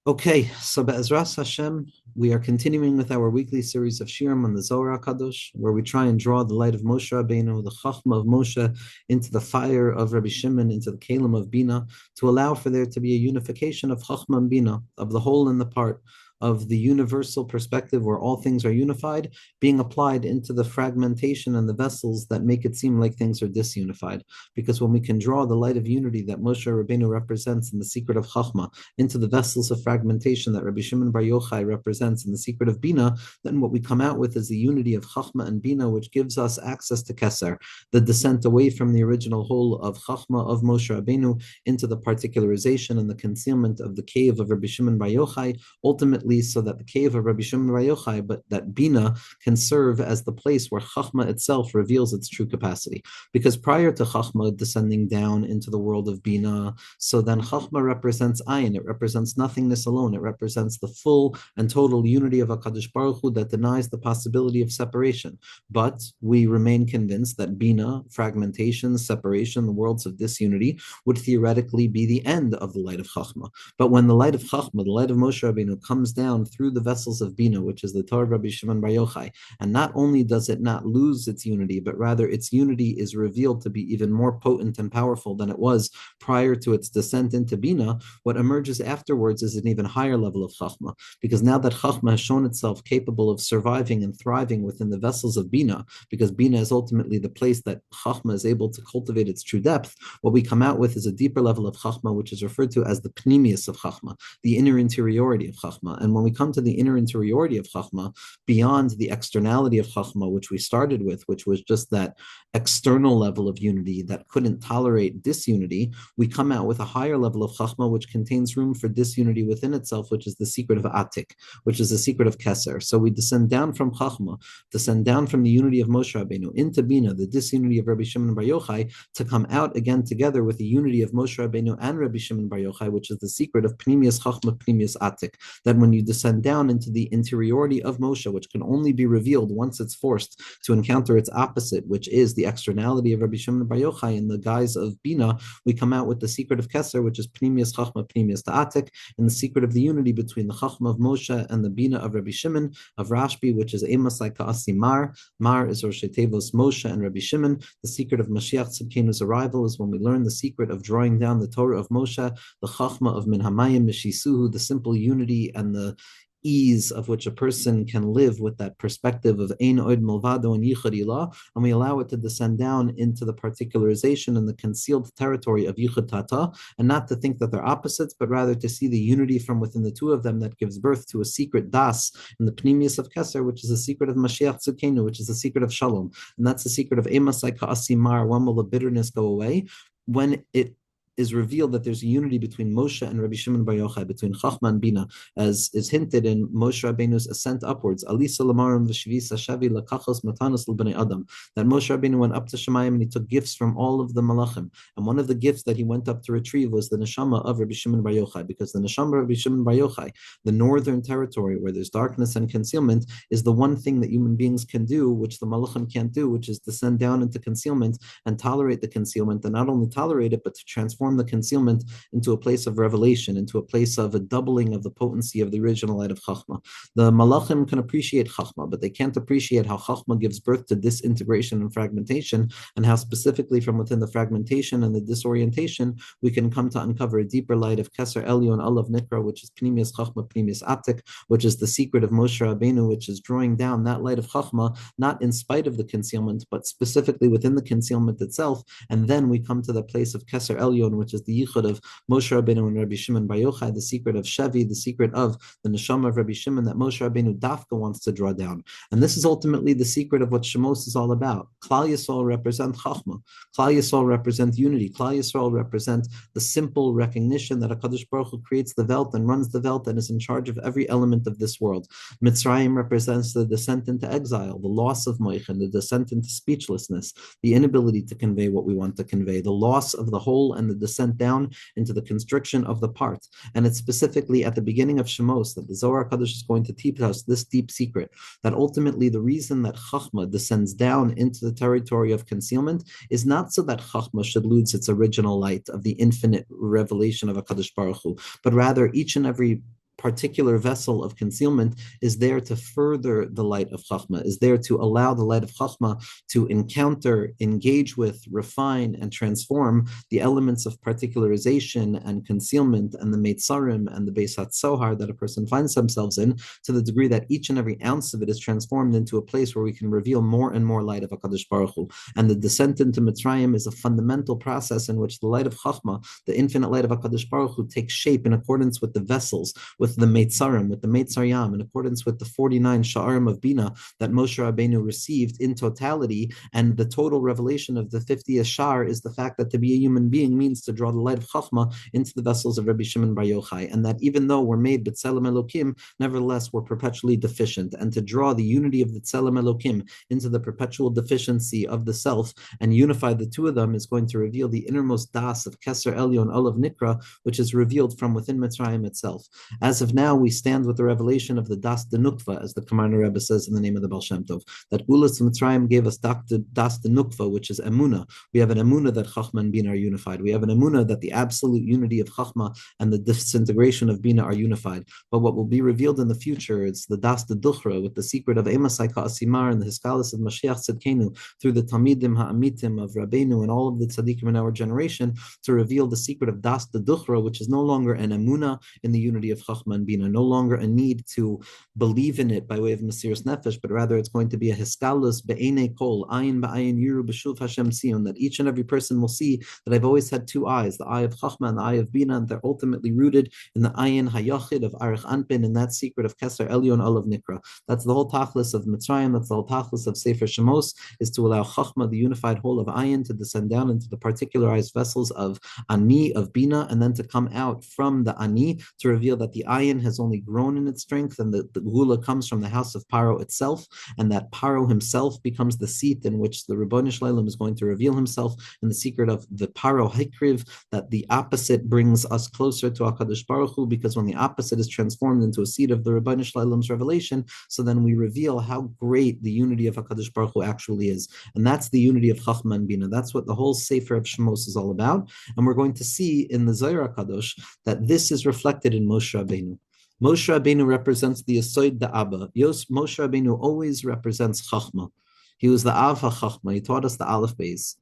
Okay, so Be'ezras Hashem, we are continuing with our weekly series of Shirim on the Zohar HaKadosh, where we try and draw the light of Moshe Rabbeinu, the Chachma of Moshe, into the fire of Rabbi Shimon, into the Kalim of Bina, to allow for there to be a unification of Chachma and Bina, of the whole and the part, of the universal perspective where all things are unified, being applied into the fragmentation and the vessels that make it seem like things are disunified. Because when we can draw the light of unity that Moshe Rabbeinu represents in the secret of Chachma, into the vessels of fragmentation that Rabbi Shimon Bar Yochai represents in the secret of Bina, then what we come out with is the unity of Chachma and Bina, which gives us access to Keser, the descent away from the original whole of Chachma of Moshe Rabbeinu into the particularization and the concealment of the cave of Rabbi Shimon Bar Yochai, ultimately so that the cave of Rabbi Shimon Bar Yochai, but that Bina can serve as the place where Chachma itself reveals its true capacity. Because prior to Chachma descending down into the world of Bina, so then Chachma represents Ayin, it represents nothingness alone, it represents the full and total unity of HaKadosh Baruch Hu that denies the possibility of separation. But we remain convinced that Bina, fragmentation, separation, the worlds of disunity, would theoretically be the end of the light of Chachma. But when the light of Chachma, the light of Moshe Rabbeinu, comes down through the vessels of Bina, which is the Torah of Rabbi Shimon Bar Yochai, and not only does it not lose its unity, but rather its unity is revealed to be even more potent and powerful than it was prior to its descent into Bina. What emerges afterwards is an even higher level of Chachma, because now that Chachma has shown itself capable of surviving and thriving within the vessels of Bina, because Bina is ultimately the place that Chachma is able to cultivate its true depth, what we come out with is a deeper level of Chachma, which is referred to as the Pnimius of Chachma, the inner interiority of Chachma. And when we come to the inner interiority of Chachma, beyond the externality of Chachma, which we started with, which was just that external level of unity that couldn't tolerate disunity, we come out with a higher level of Chachma, which contains room for disunity within itself, which is the secret of Atik, which is the secret of Keser. So we descend down from Chachma, descend down from the unity of Moshe Rabbeinu into Bina, the disunity of Rabbi Shimon Bar Yochai, to come out again together with the unity of Moshe Rabbeinu and Rabbi Shimon Bar Yochai, which is the secret of Pnimius Chachma, Pnimius Atik. That when you descend down into the interiority of Moshe, which can only be revealed once it's forced to encounter its opposite, which is the externality of Rabbi Shimon Bar Yochai in the guise of Bina, we come out with the secret of Keser, which is Pnimius Chachma, Pnimius Ta'atik, and the secret of the unity between the Chachma of Moshe and the Bina of Rabbi Shimon, of Rashbi, which is Emasai Ka'asi Mar. Mar is Rosh Tevos Moshe and Rabbi Shimon. The secret of Mashiach Tzidkenu's arrival is when we learn the secret of drawing down the Torah of Moshe, the Chachma of Min Hamayim Mishisuhu, the simple unity and the ease of which a person can live with that perspective of Ein Od Milvado and Yichud Ilah, and we allow it to descend down into the particularization and the concealed territory of Yichud Tata, and not to think that they're opposites, but rather to see the unity from within the two of them that gives birth to a secret das in the Pnimius of Keser, which is the secret of Mashiach Tzidkenu, which is the secret of Shalom, and that's the secret of Emasai Ka'asi Mar. When will the bitterness go away? When it is revealed that there's a unity between Moshe and Rabbi Shimon Bar Yochai, between Chachma and Bina, as is hinted in Moshe Rabbeinu's ascent upwards. Alisa lamarim v'shvisa shavi lakachos matanos l'bnei adam. That Moshe Rabbeinu went up to Shemayim and he took gifts from all of the malachim. And one of the gifts that he went up to retrieve was the neshama of Rabbi Shimon Bar Yochai, because the neshama of Rabbi Shimon Bar Yochai, the northern territory where there's darkness and concealment, is the one thing that human beings can do, which the malachim can't do, which is descend down into concealment and tolerate the concealment, and not only tolerate it, but to transform the concealment into a place of revelation, into a place of a doubling of the potency of the original light of Chachma. The Malachim can appreciate Chachma, but they can't appreciate how Chachma gives birth to disintegration and fragmentation, and how specifically from within the fragmentation and the disorientation, we can come to uncover a deeper light of Keser Elyon Alav Nikra, which is Pnimius Chachma, Pnimius Atik, which is the secret of Moshe Rabbeinu, which is drawing down that light of Chachma, not in spite of the concealment, but specifically within the concealment itself. And then we come to the place of Keser Elyon, which is the yichud of Moshe Rabbeinu and Rabbi Shimon Bar Yochai, the secret of Shevi, the secret of the neshama of Rabbi Shimon that Moshe Rabbeinu Dafka wants to draw down. And this is ultimately the secret of what Shemos is all about. Klal Yisrael represent Chachma. Klal Yisrael represent unity. Klal Yisrael represent the simple recognition that HaKadosh Baruch Hu creates the Welt and runs the Welt and is in charge of every element of this world. Mitzrayim represents the descent into exile, the loss of Moichin, the descent into speechlessness, the inability to convey what we want to convey, the loss of the whole and the descent down into the constriction of the part. And it's specifically at the beginning of Shemos that the Zohar HaKadosh is going to teach us this deep secret, that ultimately the reason that Chachma descends down into the territory of concealment is not so that Chachma should lose its original light of the infinite revelation of HaKadosh Baruch Hu, but rather each and every particular vessel of concealment is there to further the light of Chachma, is there to allow the light of Chachma to encounter, engage with, refine, and transform the elements of particularization and concealment and the Meitzarim and the Beis Zohar that a person finds themselves in, to the degree that each and every ounce of it is transformed into a place where we can reveal more and more light of HaKadosh Baruch Hu. And the descent into Mitzrayim is a fundamental process in which the light of Chachma, the infinite light of HaKadosh Baruch Hu, takes shape in accordance with the vessels, with the Meitzarim, with the Meitzar in accordance with the 49 Sha'arim of Bina that Moshe Rabbeinu received in totality. And the total revelation of the 50th Sha'ar is the fact that to be a human being means to draw the light of Chachma into the vessels of Rabbi Shimon Bar Yochai, and that even though we're made B'Tselem Elokim, nevertheless we're perpetually deficient, and to draw the unity of the Tselem Elokim into the perpetual deficiency of the self and unify the two of them is going to reveal the innermost das of Keser Elyon Olav Nikra, which is revealed from within Mitzrayim itself. As of now, we stand with the revelation of the Das de Nukva, as the Kamarna Rebbe says in the name of the Baal Shem Tov, that Gulas Mitzrayim gave us Das de Nukva, which is Emunah. We have an Emunah that Chachma and Bina are unified. We have an Emunah that the absolute unity of Chachma and the disintegration of Bina are unified. But what will be revealed in the future is the Das de Duchra, with the secret of Emasai Ka'asimar and the Hiskalis of Mashiach Tzedkenu, through the Tamidim Ha'amitim of Rabbeinu and all of the Tzaddikim in our generation, to reveal the secret of Das de Duchra, which is no longer an Emunah in the unity of Chachma and Bina, no longer a need to believe in it by way of Mesiras Nefesh, but rather it's going to be a Hiskalus be'enei kol, ayin ba'ayin yiru b'shuv Hashem sion, that each and every person will see that I've always had two eyes, the eye of Chachma and the eye of Bina, and they're ultimately rooted in the ayin hayachid of Arich Anpin, in that secret of Keser Elyon Olav Nikra. That's the whole tachlis of Mitzrayim, that's the whole tachlis of Sefer Shemos, is to allow Chachma, the unified whole of ayin, to descend down into the particularized vessels of Ani, of Bina, and then to come out from the Ani to reveal that the ayin has only grown in its strength, and the Gula comes from the house of Paro itself, and that Paro himself becomes the seat in which the Ribono Shel Olam is going to reveal himself, in the secret of the Paro Hikriv, that the opposite brings us closer to HaKadosh Baruch Hu, because when the opposite is transformed into a seat of the Ribono Shel Olam's revelation, so then we reveal how great the unity of HaKadosh Baruch Hu actually is. And that's the unity of Chachma and Bina. That's what the whole Sefer of Shemos is all about. And we're going to see in the Zohar HaKadosh that this is reflected in Moshe Rabbeinu. Moshe Rabbeinu represents the Yesod da Abba. Moshe Rabbeinu always represents Chachma. He was the Av HaChachma. He taught us the Aleph Beis.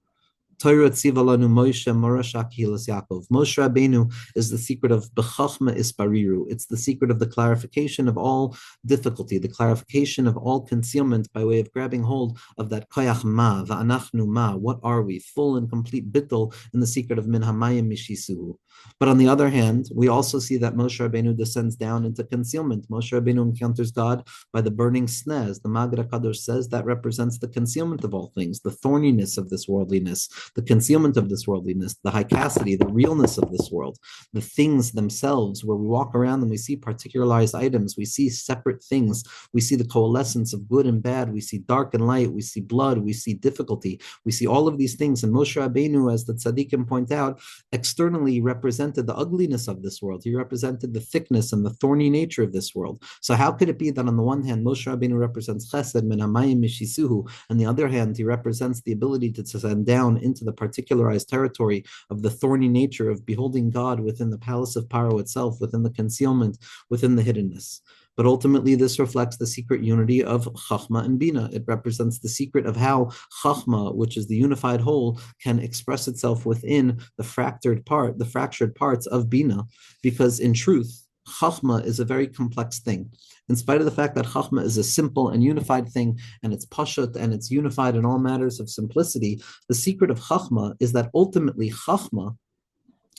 Torah tziva lanu Moshe Morashak Hilas Yaakov. Moshe Rabbeinu is the secret of Bechachma Ispariru. It's the secret of the clarification of all difficulty, the clarification of all concealment by way of grabbing hold of that koyach ma, va'anachnu ma, what are we? Full and complete bittul in the secret of min hamayim mishisuhu. But on the other hand, we also see that Moshe Rabbeinu descends down into concealment. Moshe Rabbeinu encounters God by the burning sneh. The Maggid HaKadosh says that represents the concealment of all things, the thorniness of this worldliness, the concealment of this worldliness, the hykasity, the realness of this world, the things themselves, where we walk around and we see particularized items, we see separate things, we see the coalescence of good and bad, we see dark and light, we see blood, we see difficulty, we see all of these things. And Moshe Rabbeinu, as the tzaddikim point out, externally represented the ugliness of this world. He represented the thickness and the thorny nature of this world. So how could it be that on the one hand, Moshe Rabbeinu represents chesed, min hamayim mishisuhu, and the other hand, he represents the ability to descend down into the particularized territory of the thorny nature of beholding God within the palace of Paro itself, within the concealment, within the hiddenness. But ultimately, this reflects the secret unity of Chachma and Bina. It represents the secret of how Chachma, which is the unified whole, can express itself within the fractured parts of Bina, because in truth, Chachma is a very complex thing. In spite of the fact that Chachma is a simple and unified thing, and it's pashut, and it's unified in all matters of simplicity, the secret of Chachma is that ultimately Chachma,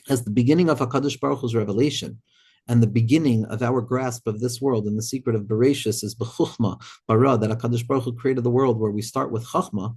as the beginning of HaKadosh Baruch Hu's revelation, and the beginning of our grasp of this world, and the secret of Bereshis is B'chuchma, bara, that HaKadosh Baruch Hu created the world, where we start with Chachma.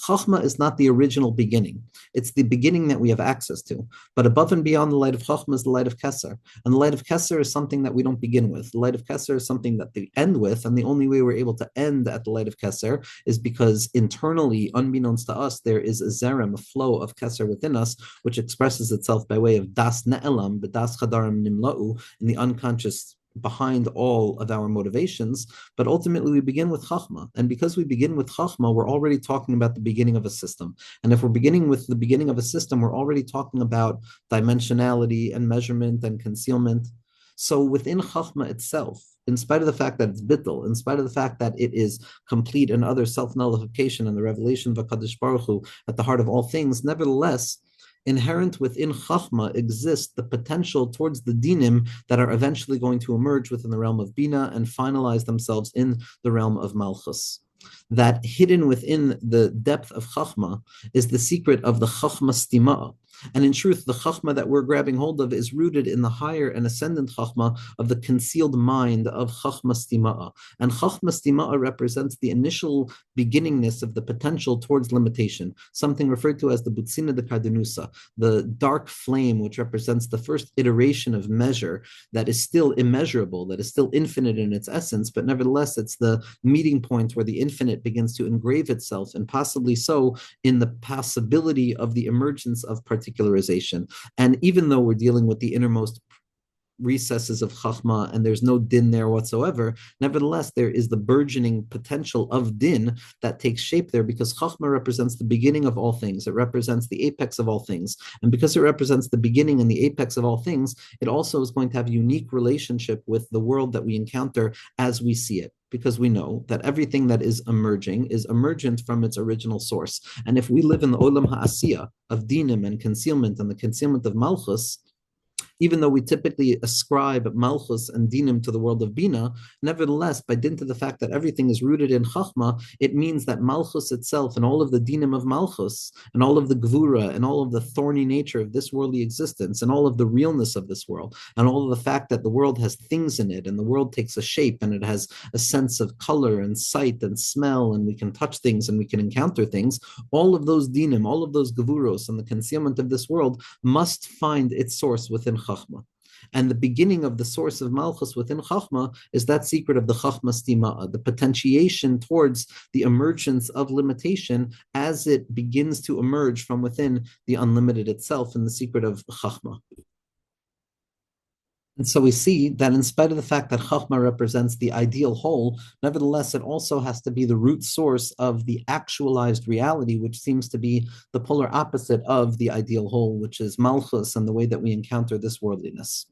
Chachma is not the original beginning. It's the beginning that we have access to. But above and beyond the light of Chachma is the light of Keser. And the light of Keser is something that we don't begin with. The light of Keser is something that we end with. And the only way we're able to end at the light of Keser is because internally, unbeknownst to us, there is a zerem, a flow of Keser within us, which expresses itself by way of das ne'elam, b'das chadarim nimla'u, in the unconscious behind all of our motivations. But ultimately we begin with Chachma, and because we begin with Chachma, we're already talking about the beginning of a system. And if we're beginning with the beginning of a system, we're already talking about dimensionality and measurement and concealment. So within Chachma itself, in spite of the fact that it's bittul, in spite of the fact that it is complete and utter self-nullification and the revelation of HaKadosh Baruch Hu at the heart of all things, nevertheless, inherent within Chachma exists the potential towards the dinim that are eventually going to emerge within the realm of Bina and finalize themselves in the realm of Malchus. That hidden within the depth of Chachma is the secret of the Chachma Stima. And in truth, the Chachma that we're grabbing hold of is rooted in the higher and ascendant Chachma of the concealed mind of Chachma Stima'a. And Chachma Stima'a represents the initial beginningness of the potential towards limitation, something referred to as the Butzina de Cardenusa, the dark flame which represents the first iteration of measure that is still immeasurable, that is still infinite in its essence, but nevertheless it's the meeting point where the infinite begins to engrave itself, and possibly so in the possibility of the emergence of particularization. And even though we're dealing with the innermost recesses of Chachma and there's no din there whatsoever, nevertheless, there is the burgeoning potential of din that takes shape there because Chachma represents the beginning of all things. It represents the apex of all things. And because it represents the beginning and the apex of all things, it also is going to have a unique relationship with the world that we encounter as we see it, because we know that everything that is emerging is emergent from its original source. And if we live in the olam ha'asiyah of dinim and the concealment of malchus, even though we typically ascribe malchus and dinim to the world of bina, nevertheless, by dint of the fact that everything is rooted in chachma, it means that malchus itself and all of the dinim of malchus and all of the gvura and all of the thorny nature of this worldly existence and all of the realness of this world and all of the fact that the world has things in it and the world takes a shape and it has a sense of color and sight and smell and we can touch things and we can encounter things, all of those dinim, all of those gevuros and the concealment of this world must find its source within Chachma. And the beginning of the source of Malchus within Chachma is that secret of the Chachma Stima'a, the potentiation towards the emergence of limitation as it begins to emerge from within the unlimited itself in the secret of Chachma. And so we see that in spite of the fact that Chachma represents the ideal whole, nevertheless, it also has to be the root source of the actualized reality, which seems to be the polar opposite of the ideal whole, which is Malchus and the way that we encounter this worldliness.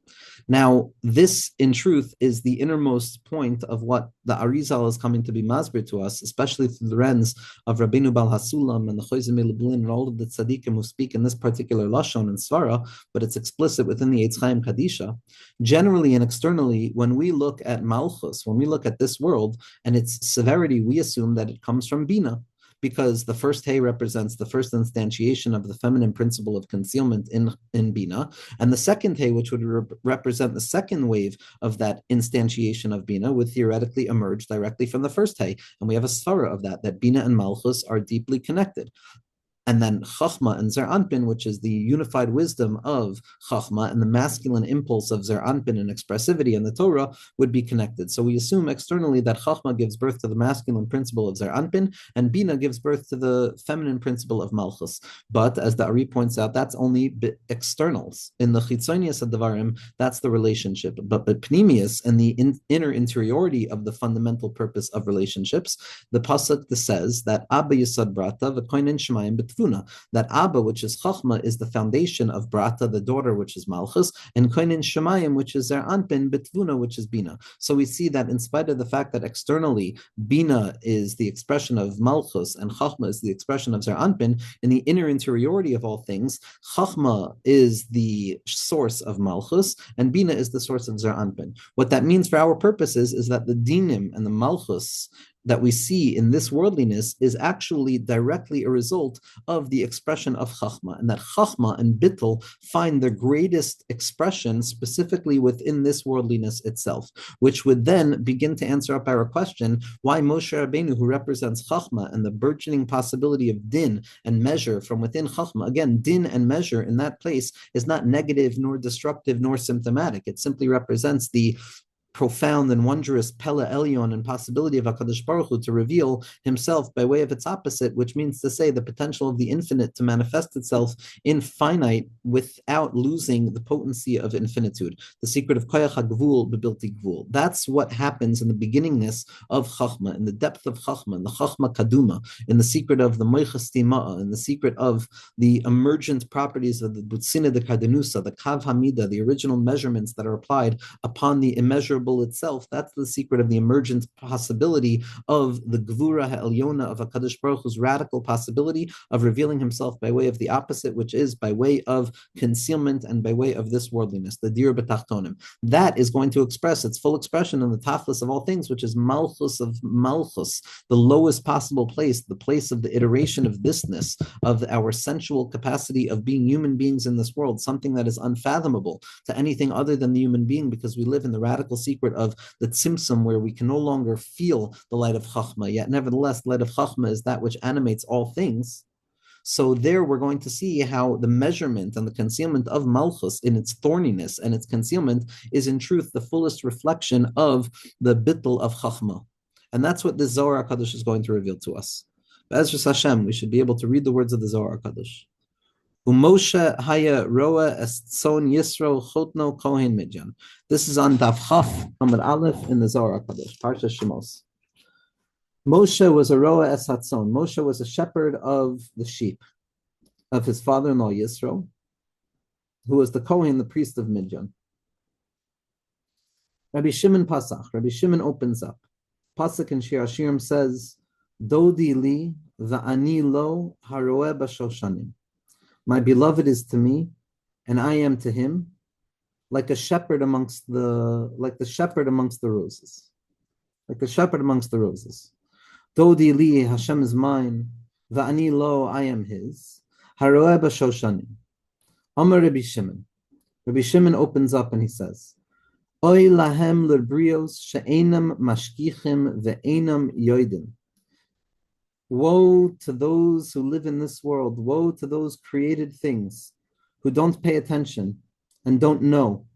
Now, this, in truth, is the innermost point of what the Arizal is coming to be masbir to us, especially through the lens of Rabbeinu Bal Hasulam and the Chozim Lublin and all of the tzaddikim who speak in this particular lashon and svara, but it's explicit within the Eitz Chaim Kadisha. Generally and externally, when we look at Malchus, when we look at this world and its severity, we assume that it comes from Bina, because the first Hey represents the first instantiation of the feminine principle of concealment in Bina, and the second Hey, which would represent the second wave of that instantiation of Bina, would theoretically emerge directly from the first Hey. And we have a svara of that Bina and Malchus are deeply connected. And then Chachma and Zer Anpin, which is the unified wisdom of Chachma and the masculine impulse of Zer Anpin and expressivity in the Torah would be connected. So we assume externally that Chachma gives birth to the masculine principle of Zer Anpin and Bina gives birth to the feminine principle of Malchus. But as the Ari points out, that's only externals. In the Chitzonius of Devarim, that's the relationship. But Pnimius and the inner interiority of the fundamental purpose of relationships, the Pasuk says that Abba Yisad Brata v'koinen Shemayim Tvuna, that Abba, which is Chachma, is the foundation of Brata, the daughter, which is Malchus, and Koinin Shemayim, which is Zer Anpin, Betvuna, which is Bina. So we see that in spite of the fact that externally Bina is the expression of Malchus and Chachma is the expression of Zer Anpin, in the inner interiority of all things, Chachma is the source of Malchus and Bina is the source of Zer Anpin. What that means for our purposes is that the Dinim and the Malchus that we see in this worldliness is actually directly a result of the expression of Chachma, and that Chachma and Bittul find their greatest expression specifically within this worldliness itself, which would then begin to answer up our question, why Moshe Rabbeinu, who represents Chachma and the burgeoning possibility of din and measure from within Chachma, again, din and measure in that place is not negative nor destructive nor symptomatic. It simply represents the profound and wondrous Pele Elyon and possibility of HaKadosh Baruch Hu to reveal himself by way of its opposite, which means to say the potential of the infinite to manifest itself in finite without losing the potency of infinitude. The secret of Koyach HaGvul Bebilti Gvul. That's what happens in the beginningness of Chachma, in the depth of Chachma, in the Chachma Kaduma, in the secret of the Moichas Tima'a, in the secret of the emergent properties of the Butzina de Kardenusa, the Kav Hamida, the original measurements that are applied upon the immeasurable itself. That's the secret of the emergent possibility of the Gvura Ha'elyona of HaKadosh Baruch Hu's radical possibility of revealing himself by way of the opposite, which is by way of concealment and by way of this worldliness, the Dir B'Tachtonim. That is going to express its full expression in the Tachlis of all things, which is Malchus of Malchus, the lowest possible place, the place of the iteration of thisness, of our sensual capacity of being human beings in this world, something that is unfathomable to anything other than the human being, because we live in the radical secret of the tzimtzum, where we can no longer feel the light of Chachma, yet nevertheless, the light of Chachma is that which animates all things. So there we're going to see how the measurement and the concealment of Malchus in its thorniness and its concealment is in truth the fullest reflection of the bittul of Chachma. And that's what the Zohar HaKadosh is going to reveal to us. Be'ezras Hashem, we should be able to read the words of the Zohar HaKadosh. Umoshe haya roa estzon Yisro chotno kohen midyan. This is on Daf Chaf Amud Aleph in the Zohar HaKadosh, Parsha Shemos. Moshe was a roa es hatzon. Moshe was a shepherd of the sheep of his father-in-law Yisro, who was the Kohen, the priest of Midyan. Rabbi Shimon Pasach. Rabbi Shimon opens up. Pasach in Shir Hashirim says, Dodi li va'ani lo haroeh b'shoshanim. My beloved is to me, and I am to him, like a shepherd amongst the roses. Like the shepherd amongst the roses. Dodi li, Hashem is mine, va'ani lo, I am his. Haroeh b'shoshanim. Amar Rabbi Shimon. Rabbi Shimon opens up and he says, Oy lahem l'brios she'enam mashkichim ve'enam yoidim. Woe to those who live in this world. Woe to those created things who don't pay attention and don't know.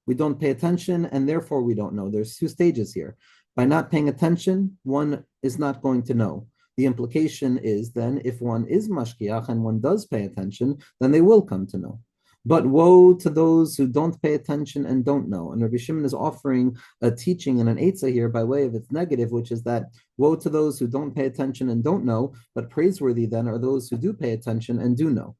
We don't pay attention and therefore we don't know. There's two stages here. By not paying attention, one is not going to know. The implication is then if one is mashkiach and one does pay attention, then they will come to know. But woe to those who don't pay attention and don't know. And Rabbi Shimon is offering a teaching and an eitzah here by way of its negative, which is that woe to those who don't pay attention and don't know, but praiseworthy then are those who do pay attention and do know.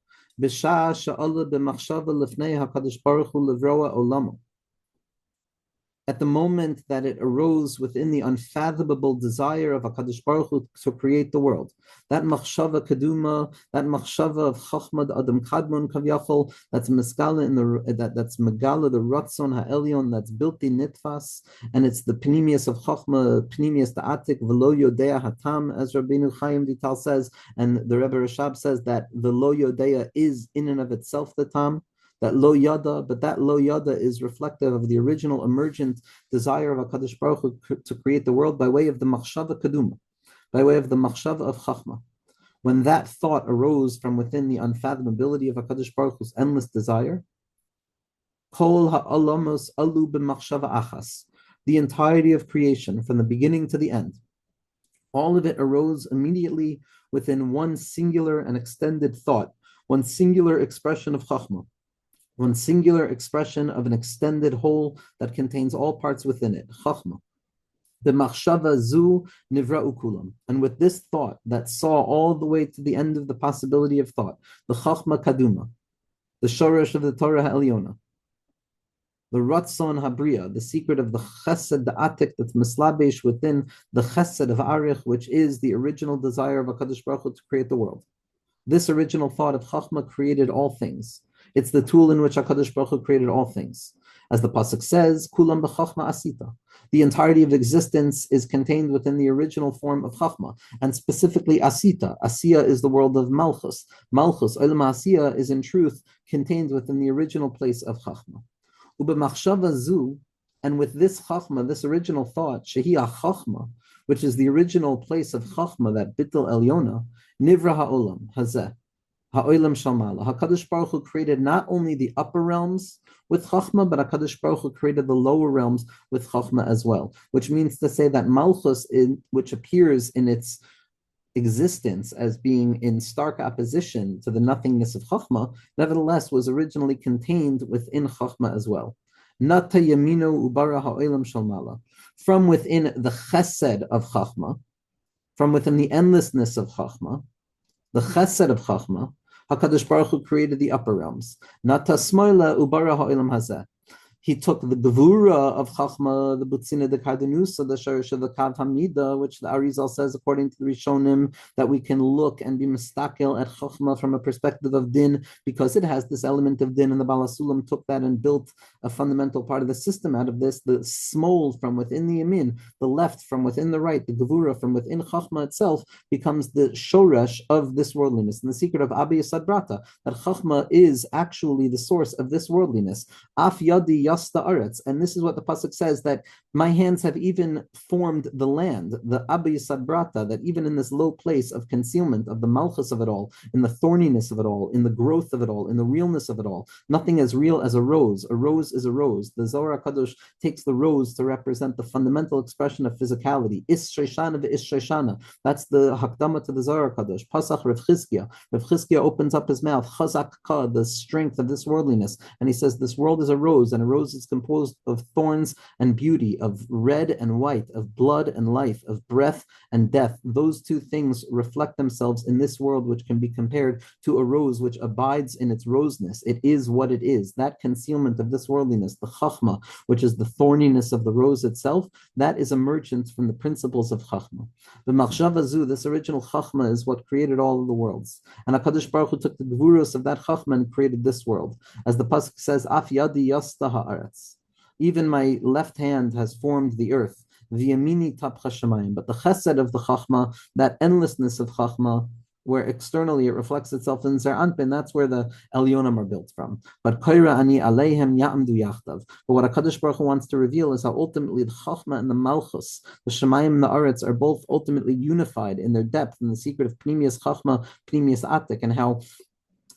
At the moment that it arose within the unfathomable desire of HaKadosh Baruch Hu to create the world. That machshava kaduma, that machshava of chachmad adam kadmon kavyachol, that's megala that's megala the ratzon ha'elyon, that's bilti nitfas, and it's the pnimius of chachma, pnimius da'atik v'lo yodea hatam, as Rabbeinu Chaim Vital says, and the Rebbe Rashab says that the lo yodea is in and of itself the tam. That lo yada, but that lo yada is reflective of the original emergent desire of HaKadosh Baruch Hu to create the world by way of the machshava kaduma, by way of the machshava of chachma. When that thought arose from within the unfathomability of HaKadosh Baruch Hu's endless desire, kol ha'alamos alu b'machshava achas, the entirety of creation from the beginning to the end, all of it arose immediately within one singular and extended thought, one singular expression of chachma. One singular expression of an extended whole that contains all parts within it, chachma. The machshava zu nivra'u kulam. And with this thought that saw all the way to the end of the possibility of thought, the chachma kaduma, the shoresh of the Torah ha'elyona, the ratzon habriya, the secret of the chesed, the atik that's mislabesh within the chesed of arich, which is the original desire of HaKadosh Baruch Hu to create the world. This original thought of chachma created all things. It's the tool in which HaKadosh Baruch Hu created all things. As the pasuk says, "Kulam b'chachma asita." The entirety of existence is contained within the original form of chachma, and specifically asita. Asiya is the world of malchus. Malchus, olam asiya, is in truth contained within the original place of chachma. Ubemachshava zu, and with this chachma, this original thought, shehi chachma, which is the original place of chachma, that bittul elyona, nivra ha'olam hazeh. Ha'olam shalmala. HaKadosh Baruch Hu created not only the upper realms with Chachma, but HaKadosh Baruch Hu created the lower realms with Chachma as well, which means to say that Malchus, which appears in its existence as being in stark opposition to the nothingness of Chachma, nevertheless was originally contained within Chachma as well. Nata yamino ubara ha'olam shalmala. From within the chesed of Chachma, from within the endlessness of Chachma, the chesed of Chachma, HaKadosh Baruch Hu created the upper realms. Nata smoila ubara ha'olam hazeh. He took the Gevura of Chachma, the Butzina de Kardenusa, the Sharish of the Kav Hamida, which the Arizal says, according to the Rishonim, that we can look and be mistakel at Chachma from a perspective of din, because it has this element of din, and the Balasulam took that and built a fundamental part of the system out of this, the smol from within the Yamin, the left from within the right, the Gevura from within Chachma itself becomes the Shoresh of this worldliness. And the secret of Abba Yasad Brata, that Chachma is actually the source of this worldliness. Af Yadi and this is what the pasuk says, that my hands have even formed the land, the Abba Yisad Brata, that even in this low place of concealment of the malchus of it all, in the thorniness of it all, in the growth of it all, in the realness of it all, nothing as real as a rose. A rose is a rose. The Zohar HaKadosh takes the rose to represent the fundamental expression of physicality. Is Sheshana v'Is Sheshana. That's the Hakdama to the Zohar HaKadosh. Pasach Rav Chizkiah. Rav Chizkiah opens up his mouth, Chazak Ka, the strength of this worldliness, and he says, this world is a rose, and a rose is composed of thorns and beauty, of red and white, of blood and life, of breath and death. Those two things reflect themselves in this world, which can be compared to a rose which abides in its roseness. It is what it is. That concealment of this worldliness, the chachma, which is the thorniness of the rose itself, that is emergent from the principles of chachma. The machshava zu, this original chachma, is what created all of the worlds. And HaKadosh Baruch Hu took the gvuros of that chachma and created this world. As the pasuk says, Af yadi yasta ha'aretz. Even my left hand has formed the earth. V'yamini tapcha shamayim. But the chesed of the chachma, that endlessness of chachma, where externally it reflects itself in Zer Anpin, that's where the Elyonim are built from. But koira ani aleihem ya'amdu yachdav. But what HaKadosh Baruch Hu wants to reveal is how ultimately the chachma and the malchus, the shamayim and the aretz, are both ultimately unified in their depth, in the secret of pnimius chachma, pnimius atik, and how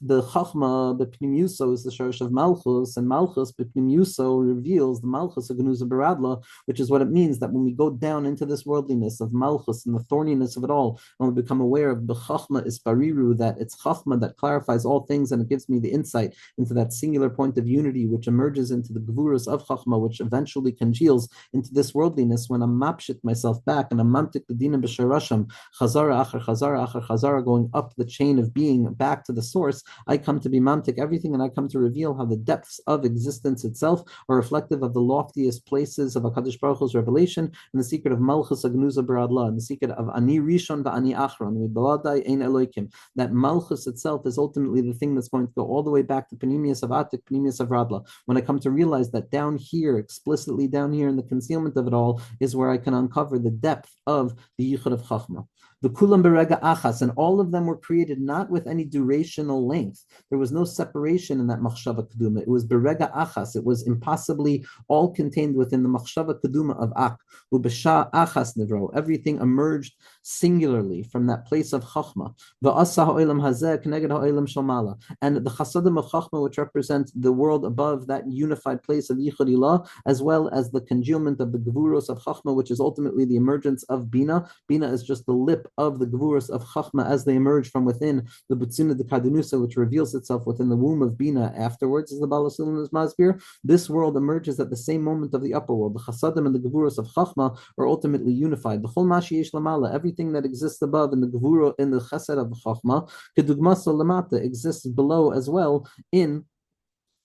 the Chachma, the Pnimiuso, is the Shorish of Malchus, and Malchus, the Pnimiuso, reveals the Malchus of Genuza Baradla, which is what it means that when we go down into this worldliness of Malchus and the thorniness of it all, and we become aware of the Chachma is Bariru, that it's Chachma that clarifies all things, and it gives me the insight into that singular point of unity, which emerges into the Gevurus of Chachma, which eventually congeals into this worldliness when I'm mapshit myself back, and I'm mamtik the Dinam B'Sharasham, Chazara Achar Chazara Achar Chazara, going up the chain of being back to the source. I come to be mamtik everything, and I come to reveal how the depths of existence itself are reflective of the loftiest places of HaKadosh Baruch Hu's revelation, and the secret of Malchus Agnuza Baradla, and the secret of Ani Rishon va'Ani Achron, Baladai Ein Eloikim, that Malchus itself is ultimately the thing that's going to go all the way back to Panemius of Atik, Panemius of Radla. When I come to realize that down here, explicitly down here in the concealment of it all, is where I can uncover the depth of the Yichud of Chachma. The kulam berega achas, and all of them were created not with any durational length. There was no separation in that machshava keduma. It was berega achas. It was impossibly all contained within the machshava keduma of ak. Ubesha achas nivro. Everything emerged singularly from that place of chachma. Va'asa ha'olam hazeh k'neged ha'olam shalmala. And the chasadim of chachma, which represent the world above that unified place of yichud ilah, as well as the congealment of the gevuros of chachma, which is ultimately the emergence of bina. Bina is just the lip of the Gevuras of Chachma as they emerge from within the Butzina de Kardenusa, which reveals itself within the womb of Bina afterwards, as the Balasulam is Masbir. This world emerges at the same moment of the upper world. The Chasadim and the Gevuras of Chachma are ultimately unified. The Chol Mashi Yesh Lamala, everything that exists above in the Gevura, in the Chesed of Chachma, Kedugmaso Lamata, exists below as well in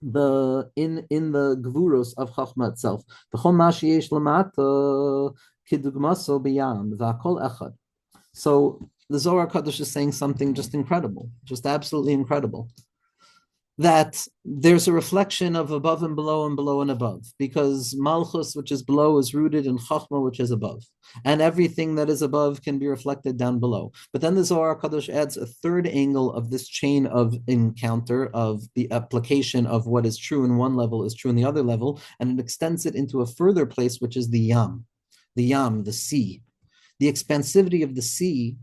the Gevuros of Chachma itself. The Chol Mashi Yesh Lamata, Kedugmaso B'Yam, V'Akol Echad. So the Zohar Kadosh is saying something just incredible, just absolutely incredible, that there's a reflection of above and below and below and above, because Malchus, which is below, is rooted in Chachma, which is above, and everything that is above can be reflected down below. But then the Zohar Kadosh adds a third angle of this chain of encounter, of the application of what is true in one level is true in the other level, and it extends it into a further place, which is the Yam, the sea. The expansivity of the sea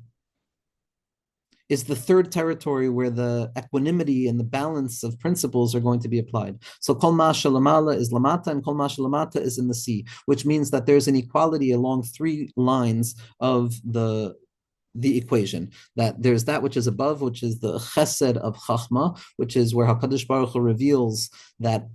is the third territory where the equanimity and the balance of principles are going to be applied. So kol masha lamala is lamata, and kol masha lamata is in the sea, which means that there's an equality along three lines of the equation, that there's that which is above, which is the chesed of chachma, which is where HaKadosh Baruch Hu reveals that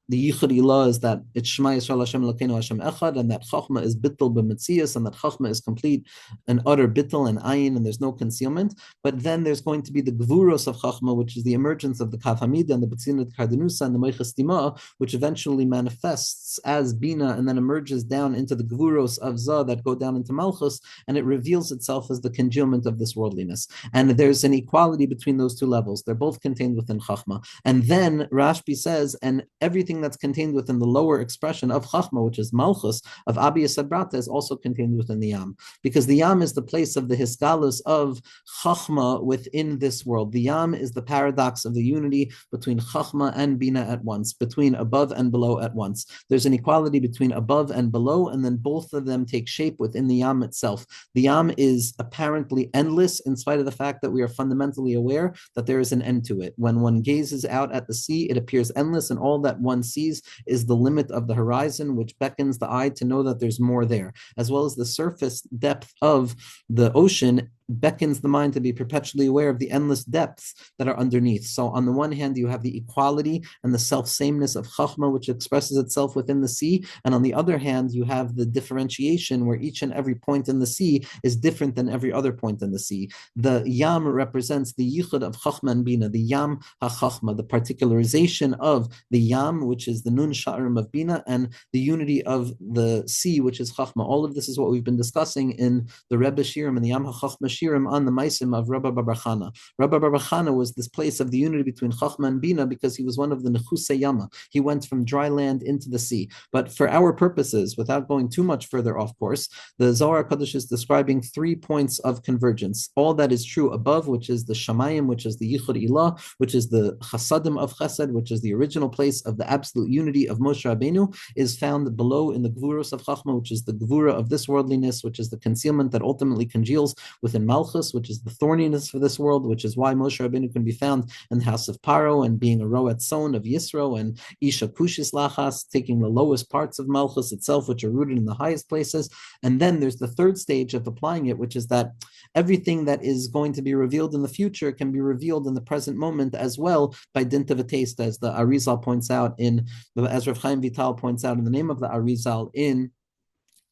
the Yichud Ilah is that it's Shema Yisrael Hashem Elokeinu Hashem Echad, and that Chachma is bittul b'metzias, and that Chachma is complete and utter bittul and ayin, and there's no concealment. But then there's going to be the Gvuros of Chachma, which is the emergence of the Kav Hamida and the Betzinat Kardenusa and the Moiches Tima, which eventually manifests as Bina and then emerges down into the Gvuros of Zah that go down into Malchus, and it reveals itself as the congealment of this worldliness. And there's an equality between those two levels. They're both contained within Chachma. And then Rashbi says, and everything that's contained within the lower expression of Chachma, which is Malchus, of Abi Sabrata, is also contained within the Yam. Because the Yam is the place of the Hisgalus of Chachma within this world. The Yam is the paradox of the unity between Chachma and Bina at once, between above and below at once. There's an equality between above and below, and then both of them take shape within the Yam itself. The Yam is apparently endless, in spite of the fact that we are fundamentally aware that there is an end to it. When one gazes out at the sea, it appears endless, and all that one sees is the limit of the horizon, which beckons the eye to know that there's more there, as well as the surface depth of the ocean beckons the mind to be perpetually aware of the endless depths that are underneath. So on the one hand, you have the equality and the self-sameness of Chachma, which expresses itself within the sea, and on the other hand, you have the differentiation where each and every point in the sea is different than every other point in the sea. The Yam represents the Yichud of Chachma and Bina, the Yam HaChachma, the particularization of the Yam, which is the Nun Sha'arim of Bina, and the unity of the sea, which is Chachma. All of this is what we've been discussing in the Rebbe Shirim and the Yam HaChachma Shirim on the Maisim of Rabba Bar Chana. Rabba Bar Chana was this place of the unity between Chachma and Bina because he was one of the Nechusei Yama. He went from dry land into the sea. But for our purposes, without going too much further off course, the Zohar Kadosh is describing 3 points of convergence. All that is true above, which is the Shamayim, which is the Yichud Ilah, which is the Chasadim of Chesed, which is the original place of the absolute unity of Moshe Rabbeinu, is found below in the Gvuros of Chachma, which is the Gvura of this worldliness, which is the concealment that ultimately congeals within Malchus, which is the thorniness for this world, which is why Moshe Rabbeinu can be found in the house of Paro and being a Roet Son of Yisro and Isha Kushis Lachas, taking the lowest parts of Malchus itself, which are rooted in the highest places. And then there's the third stage of applying it, which is that everything that is going to be revealed in the future can be revealed in the present moment as well by dint of a taste, as the Arizal points out as Rav Chaim Vital points out in the name of the Arizal in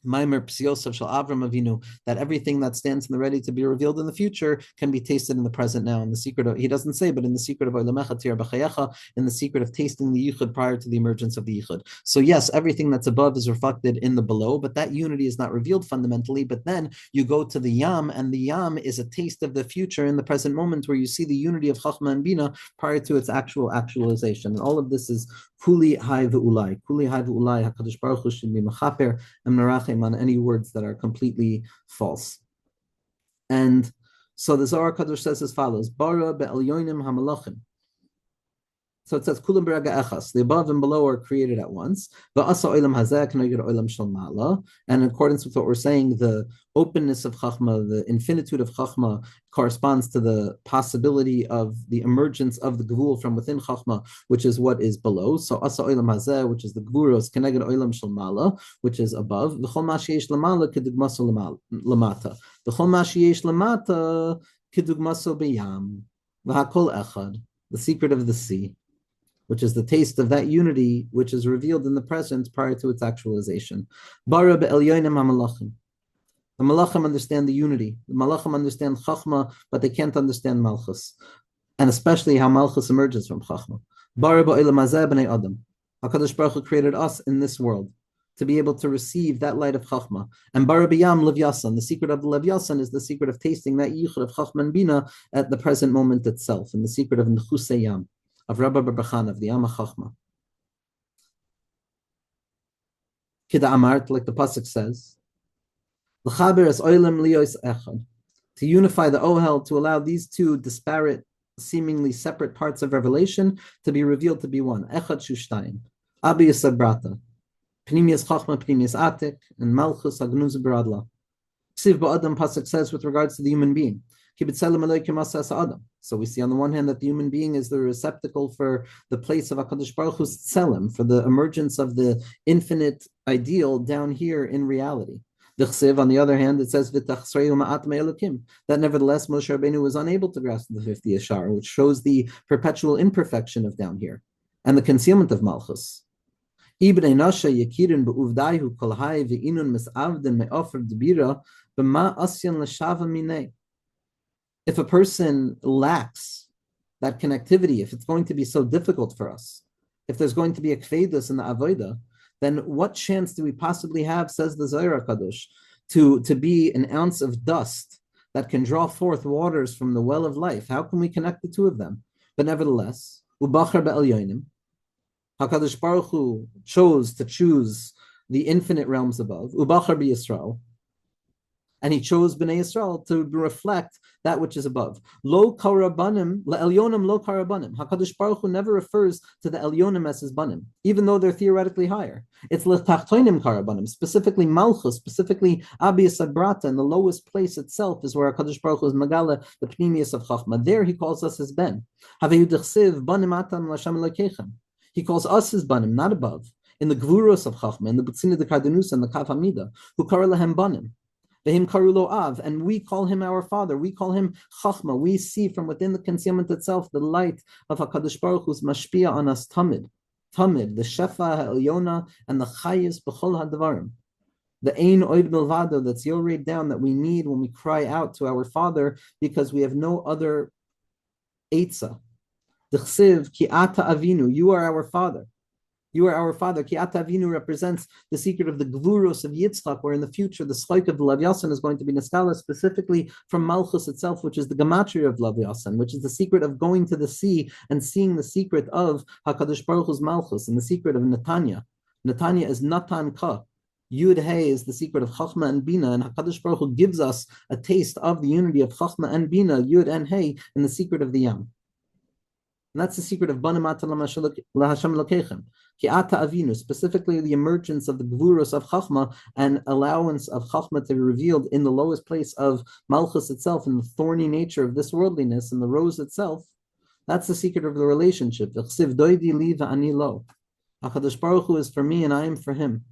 Maimer Psiosav Shel Avram Avinu, that everything that stands in the ready to be revealed in the future can be tasted in the present now. In the secret of, he doesn't say, but in the secret of Oilamecha Tir B'chayecha, in the secret of tasting the Yichud prior to the emergence of the Yichud. So yes, everything that's above is reflected in the below, but that unity is not revealed fundamentally. But then you go to the Yam, and the Yam is a taste of the future in the present moment, where you see the unity of Chachma and Bina prior to its actual actualization. And all of this is Kuli Hai V'Ulai. Kuli Hai V'Ulai, HaKadosh Baruch Hu should be Mechaper and Merachim on any words that are completely false. And so the Zohar Kadosh says as follows: Bara be'elyonim hamalachim. So it says kulam b'raga echas. The above and below are created at once. Va'asa olam hazeh k'neged olam shel ma'ala. And in accordance with what we're saying, the openness of Chachma, the infinitude of Chachma, corresponds to the possibility of the emergence of the Gvul from within Chachma, which is what is below. So asa olam hazeh, which is the Gvuros, k'neged olam shel ma'ala, which is above. V'chol ma sheyesh lamala k'dugmaso lamata. V'chol ma sheyesh lamata k'dugmaso b'yam. V'hakol echad. The secret of the sea, which is the taste of that unity, which is revealed in the present prior to its actualization. Bara be'elyonim hamalachim. The malachim understand the unity. The malachim understand Chachma, but they can't understand Malchus, and especially how Malchus emerges from Chachma. Bara ba'olam hazeh b'nei Adam. HaKadosh Baruch Hu created us in this world to be able to receive that light of Chachma. And Bara b'yam Levyasan. The secret of the Levyasan is the secret of tasting that yichud of Chachma and Bina at the present moment itself, and the secret of Nechusei Yam, of Rabba Bar Chana, of the Yam HaChachma. Kida Amart, like the pasuk says, L'chaber es oilem liyos echad, to unify the ohel, to allow these two disparate, seemingly separate parts of revelation to be revealed to be one. Echad shushtaim, abi yisabrata, pnimius chachma, pnimius atik, and malchus agnuz b'radla. Ksiv ba'adam pasuk says with regards to the human being, So we see on the one hand that the human being is the receptacle for the place of HaKadosh Baruch Hu's tselem, for the emergence of the infinite ideal down here in reality. On the other hand, it says that nevertheless Moshe Rabbeinu was unable to grasp the 50th Shar, which shows the perpetual imperfection of down here and the concealment of Malchus. If a person lacks that connectivity, if it's going to be so difficult for us, if there's going to be a kvedus in the avodah, then what chance do we possibly have, says the Zohar Kadosh, to be an ounce of dust that can draw forth waters from the well of life? How can we connect the two of them? But nevertheless, ubachar be'elyonim, HaKadosh Baruch Hu chose to choose the infinite realms above, ubachar b'Yisrael, and he chose Bnei Yisrael to reflect that which is above. Lo karabanim, la'elyonim lo karabanim. HaKadosh Baruch Hu never refers to the elyonim as his banim, even though they're theoretically higher. It's l'tachtoinim karabanim, specifically malchus, specifically abiyas abrata, and the lowest place itself is where HaKadosh Baruch Hu is magala, the pnimius of chachma. There he calls us his ben. Haveyu d'chsiv banim atam l'Hashem Elokechem. He calls us his banim, not above. In the gvuros of chachma, in the butzina de kardenus and the kav hamida, who kara lahem banim. Vehim karulo av, and we call him our father. We call him Chachma. We see from within the concealment itself the light of Hakadosh Baruch Hu's mashpia on us. Tamid, the shefa ha'elyona, and the chayis b'chol hadvarim. The ein oid milvado that's yored down that we need when we cry out to our Father because we have no other eitzah. The chsiv ki ata avinu. You are our Father. You are our Father. Ki ata avinu represents the secret of the gvuros of Yitzchak, where in the future the schleik of the Lavyasan is going to be neskala specifically from Malchus itself, which is the gematria of Lavyasan, which is the secret of going to the sea and seeing the secret of HaKadosh Baruch Hu's Malchus and the secret of Netanya. Netanya is Natan Ka. Yud Hey is the secret of Chachma and Bina, and HaKadosh Baruch Hu gives us a taste of the unity of Chachma and Bina, Yud and Hey, in the secret of the Yam. And that's the secret of Banamata Lahashem Lokechem. Ki'ata Avinu, specifically the emergence of the Gvuros of Chachma and allowance of Chachma to be revealed in the lowest place of Malchus itself, in the thorny nature of this worldliness and the rose itself. That's the secret of the relationship. HaKadosh Baruch Hu is for me and I am for him.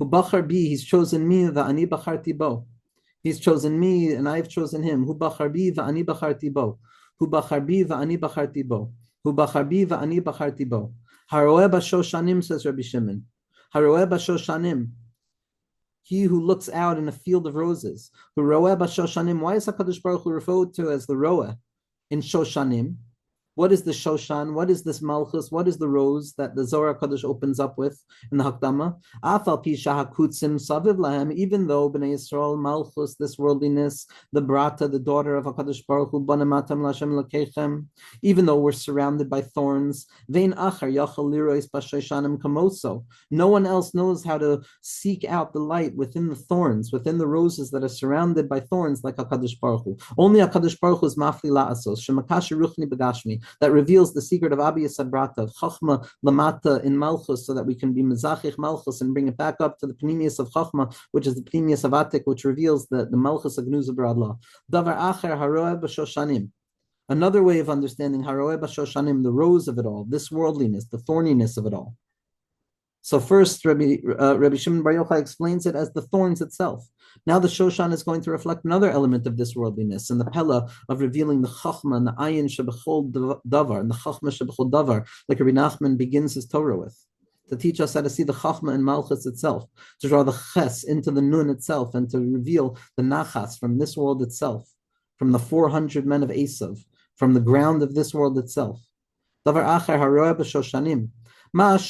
Bachar bi, he's chosen me, va'ani bacharti bo. He's chosen me and I've chosen him. Hu bachar bi, va'ani bacharti bo. Hu bachar bi, va'ani bacharti bo. Hu bachar bi, va'ani bacharti bo. Haroeh b'shoshanim, says Rabbi Shimon. Haroeh b'shoshanim. He who looks out in a field of roses. Hu roeh b'shoshanim. Why is HaKadosh Baruch Hu referred to as the roeh in Shoshanim? What is the Shoshan? What is this Malchus? What is the rose that the Zohar Kadosh opens up with in the Hakdama? Afal pi shahakutzim saviv lahem, even though Bnei Yisrael, Malchus, this worldliness, the Brata, the daughter of HaKadosh Baruch Hu, Banamatam Lashem Lokechem, even though we're surrounded by thorns, vein achar yachal lirois b'shoshanim kamoso. No one else knows how to seek out the light within the thorns, within the roses that are surrounded by thorns like HaKadosh Baruch Hu. Only HaKadosh Baruch Hu is mafli la'asos, shemakash ruchni begashmi, that reveals the secret of Abiyas Sabrata, of Chachma Lamata in Malchus, so that we can be Mezachich Malchus and bring it back up to the Pnimius of Chachma, which is the Pnimius of Atik, which reveals the Malchus of Gnuza Baradla. Davar Acher Haroeh B'Shoshanim. Another way of understanding Haroeh B'Shoshanim, the rose of it all, this worldliness, the thorniness of it all. So first, Rabbi Shimon Bar Yochai explains it as the thorns itself. Now the Shoshan is going to reflect another element of this worldliness, and the Pella of revealing the Chachma and the Ayin Shebechol Davar, and the Chachma Shebechol Davar, like Rabbi Nachman begins his Torah with, to teach us how to see the Chachma and Malchus itself, to draw the Ches into the Nun itself, and to reveal the Nachas from this world itself, from the 400 men of Esav, from the ground of this world itself. Davar Acher Haroeh B'Shoshanim. What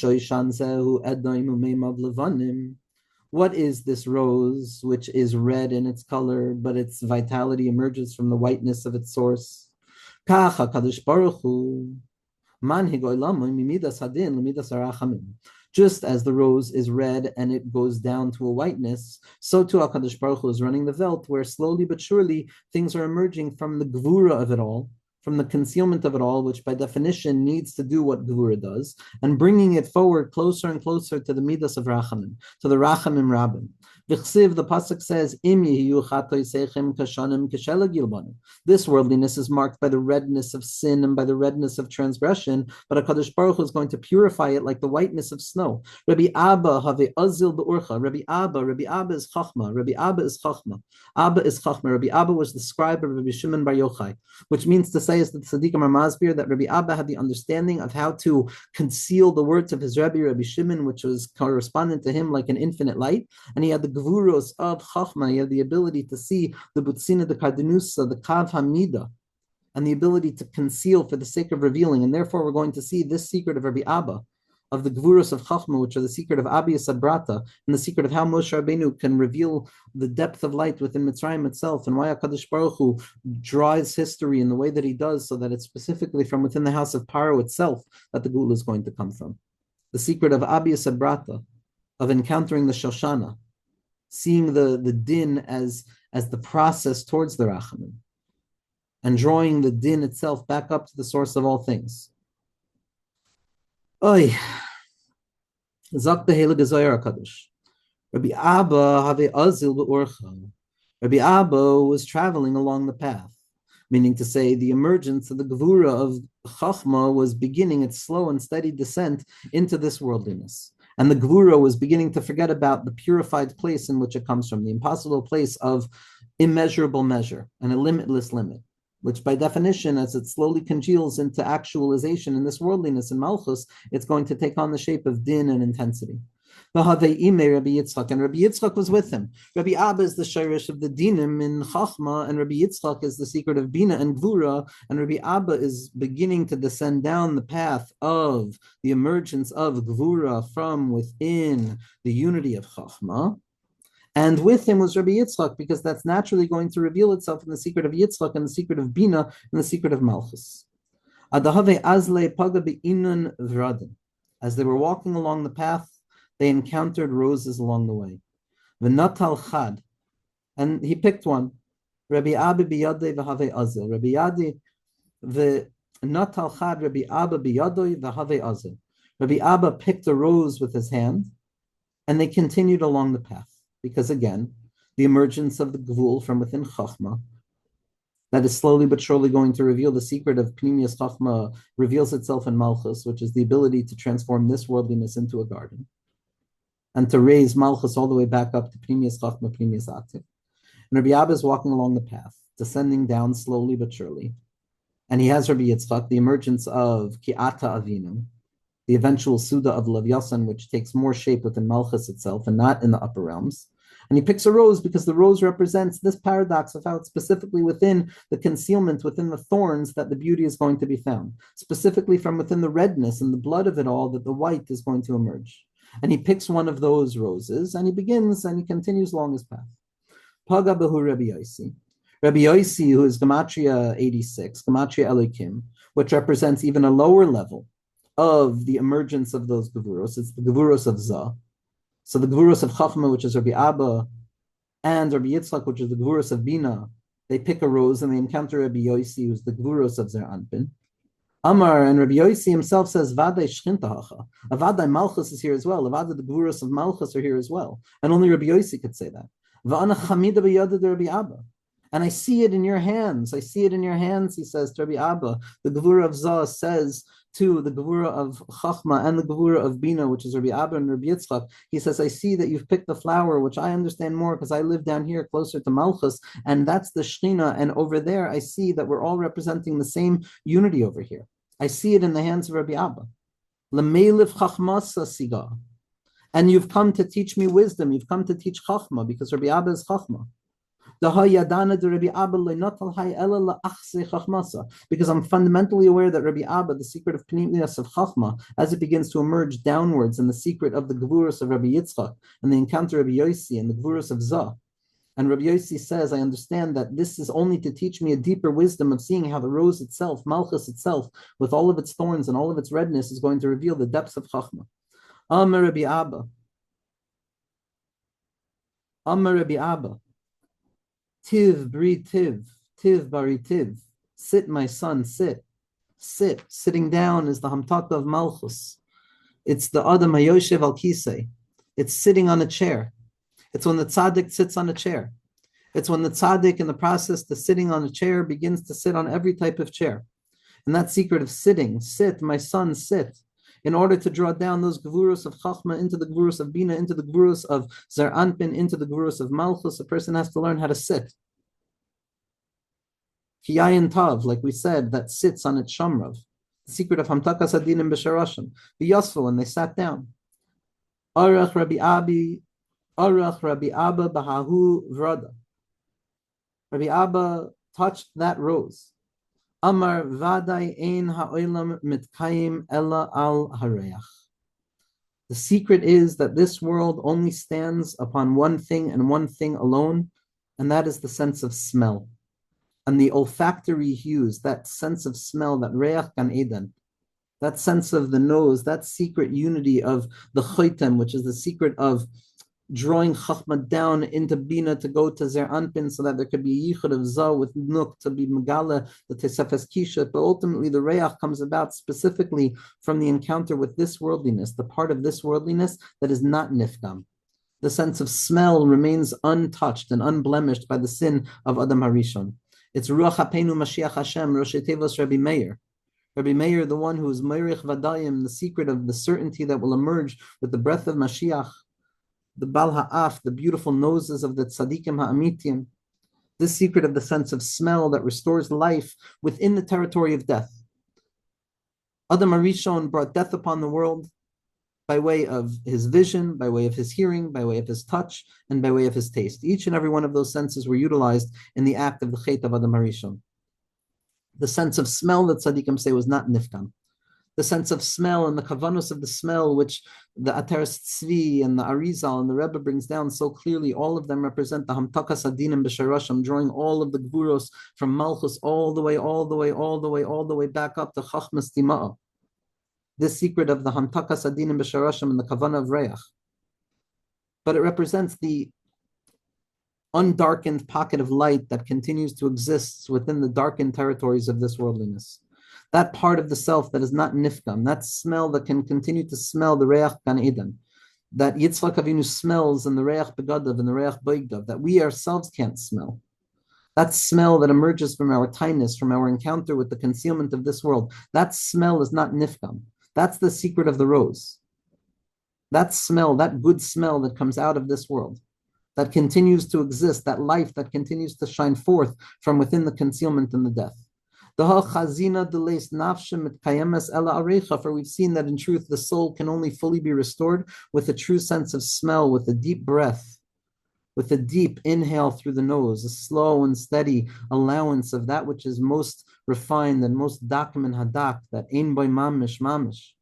is this rose which is red in its color, but its vitality emerges from the whiteness of its source? Just as the rose is red and it goes down to a whiteness, so too HaKadosh Baruch Hu is running the Welt, where slowly but surely things are emerging from the gvura of it all, from the concealment of it all, which by definition needs to do what Gvura does, and bringing it forward closer and closer to the Midas of Rachamim, to the Rachamim Rabbim. V'chsiv, the pasuk says, "Im yehiyu chatoisechem kashanim keshela gilbanu." This worldliness is marked by the redness of sin and by the redness of transgression, but HaKadosh Baruch Hu is going to purify it like the whiteness of snow. Rabbi Abba have azil be'urcha. Rabbi Abba is chachma. Rabbi Abba is chachma. Abba is chachma. Rabbi Abba was the scribe of Rabbi Shimon Bar Yochai, which means to say is that the Tzaddikim are masbir that Rabbi Abba had the understanding of how to conceal the words of his Rabbi Shimon, which was correspondent to him like an infinite light, and he had the Gvuros of Chachma. He had the ability to see the Butzina, the Kardenusa, the Kav Hamida, and the ability to conceal for the sake of revealing. And therefore, we're going to see this secret of Rabbi Abba, of the Gvuros of Chachma, which are the secret of Abiyas Abrata, and the secret of how Moshe Rabbeinu can reveal the depth of light within Mitzrayim itself, and why HaKadosh Baruch Hu draws history in the way that he does, so that it's specifically from within the house of Paro itself that the Gula is going to come from. The secret of Abiyas Abrata, of encountering the Shoshana, seeing the din as the process towards the Rachamim, and drawing the din itself back up to the source of all things. Oy, Zak the Heilige Zohar HaKadosh. Rabbi Abba have azil be'orcha. Rabbi Abba was traveling along the path, meaning to say the emergence of the Gevura of Chachma was beginning its slow and steady descent into this worldliness. And the Gevura was beginning to forget about the purified place in which it comes from, the impossible place of immeasurable measure and a limitless limit, which by definition, as it slowly congeals into actualization in this worldliness in Malchus, it's going to take on the shape of din and intensity. And Rabbi Yitzchak was with him. Rabbi Abba is the shirish of the dinim in Chachma, and Rabbi Yitzchak is the secret of Bina and Gvura, and Rabbi Abba is beginning to descend down the path of the emergence of Gvura from within the unity of Chachma. And with him was Rabbi Yitzchak, because that's naturally going to reveal itself in the secret of Yitzchak and the secret of Bina and the secret of Malchus. As they were walking along the path, they encountered roses along the way. V'natal chad, and he picked one. Rabbi Abba biyadei v'havei azil. Rabbi Yadi v'natal chad. Rabbi Abba biyadei v'havei azil. Rabbi Abba picked a rose with his hand, and they continued along the path. Because again, the emergence of the Gvul from within Chachma, that is slowly but surely going to reveal the secret of Pnimius Chachma, reveals itself in Malchus, which is the ability to transform this worldliness into a garden, and to raise Malchus all the way back up to Pnimius Chachma, Pnimius Ativ. And Rabbi Abba is walking along the path, descending down slowly but surely. And he has Rabbi Yitzchak, the emergence of Ki'ata Avinu, the eventual Suda of Lavyasan, which takes more shape within Malchus itself and not in the upper realms. And he picks a rose because the rose represents this paradox of how it's specifically within the concealment, within the thorns, that the beauty is going to be found. Specifically from within the redness and the blood of it all, that the white is going to emerge. And he picks one of those roses, and he begins and he continues along his path. Paga behu Rabbi Yossi. Rabbi Yossi, who is Gematria 86, Gematria Elokim, which represents even a lower level of the emergence of those Gevuros. It's the Gevuros of Zah. So the Gevuros of Chachma, which is Rabbi Abba, and Rabbi Yitzchak, which is the Gevuros of Bina, they pick a rose and they encounter Rabbi Yossi, who's the Gevuros of Zer Anpin. Amar, and Rabbi Yossi himself says, Vadai Shchintahacha. Avadai Malchus is here as well. Avadai the Gevuros of Malchus are here as well. And only Rabbi Yossi could say that. Va'ana Chamida b'yada de Rabbi Abba. And I see it in your hands. I see it in your hands, he says to Rabbi Abba. The Gevura of Zah says to the Gevura of Chachma and the Gevura of Bina, which is Rabbi Abba and Rabbi Yitzchak. He says, I see that you've picked the flower, which I understand more because I live down here closer to Malchus, and that's the Shechina. And over there, I see that we're all representing the same unity over here. I see it in the hands of Rabbi Abba. L'meiliv Chachmasa Siga. And you've come to teach me wisdom. You've come to teach Chachma, because Rabbi Abba is Chachma. Because I'm fundamentally aware that Rabbi Abba, the secret of Pnimius of Chachma, as it begins to emerge downwards, and the secret of the Gevuros of Rabbi Yitzchak, and the encounter of Rabbi Yossi and the Gevuros of Zah. And Rabbi Yossi says, I understand that this is only to teach me a deeper wisdom of seeing how the rose itself, Malchus itself, with all of its thorns and all of its redness, is going to reveal the depths of Chachma. Amar Rabbi Abba. Amar Rabbi Abba. Tiv bri tiv, tiv bari tiv. Sit, my son, sit. Sit. Sitting down is the hamtaka of malchus. It's the adam hayoshev al kisei. It's sitting on a chair. It's when the tzaddik sits on a chair. It's when the tzaddik, in the process to sitting on a chair, begins to sit on every type of chair. And that secret of sitting, sit, my son, sit, in order to draw down those gevurus of chachma into the gevurus of bina, into the gevurus of zer anpin, into the gevurus of malchus, a person has to learn how to sit. Kiyayin tav, like we said, that sits on its shamrav. The secret of hamtakas adinim b'sharashim. B'yasful, and they sat down. Arach Rabbi Abba b'hahu vrada. Rabbi Abba touched that rose. Amar vaday ein ha'olam mitkayim ella al hareach. The secret is that this world only stands upon one thing and one thing alone, and that is the sense of smell. And the olfactory hues, that sense of smell, that reach gan eden, that sense of the nose, that secret unity of the choitem, which is the secret of drawing chachma down into bina to go to zer anpin, so that there could be yichud of zah with nuk to be megala the tesefes kisha. But ultimately, the reach comes about specifically from the encounter with this worldliness, the part of this worldliness that is not nifkam. The sense of smell remains untouched and unblemished by the sin of Adam Harishon. It's Ruach HaPeinu Mashiach Hashem, Rosh Tevos Rabbi Meir. Rabbi Meir, the one who is Meirich Vadayim, the secret of the certainty that will emerge with the breath of Mashiach, the Bal Ha'af, the beautiful noses of the Tzadikim Ha'amitim, this secret of the sense of smell that restores life within the territory of death. Adam Harishon brought death upon the world by way of his vision, by way of his hearing, by way of his touch, and by way of his taste. Each and every one of those senses were utilized in the act of the Chet of Adam Harishon. The sense of smell that tzaddikim say was not nifkam. The sense of smell and the kavanus of the smell, which the Ateres Tzvi and the Arizal and the Rebbe brings down so clearly, all of them represent the hamtakas adinim b'sharashim, drawing all of the gvuros from malchus all the way back up to chachmas tima'ah. This secret of the hamtakas adinim b'sharashim and the kavana of reach. But it represents the undarkened pocket of light that continues to exist within the darkened territories of this worldliness. That part of the self that is not nifkam, that smell that can continue to smell the reach gan eden, that Yitzchak Avinu smells in the reach begadav and the reach boigdav, that we ourselves can't smell. That smell that emerges from our tightness, from our encounter with the concealment of this world, that smell is not nifkam. That's the secret of the rose. That smell, that good smell that comes out of this world, that continues to exist, that life that continues to shine forth from within the concealment and the death. For we've seen that in truth the soul can only fully be restored with a true sense of smell, with a deep breath, with a deep inhale through the nose, a slow and steady allowance of that which is most refined and most dakim and hadak, that ein boy mamish mamish,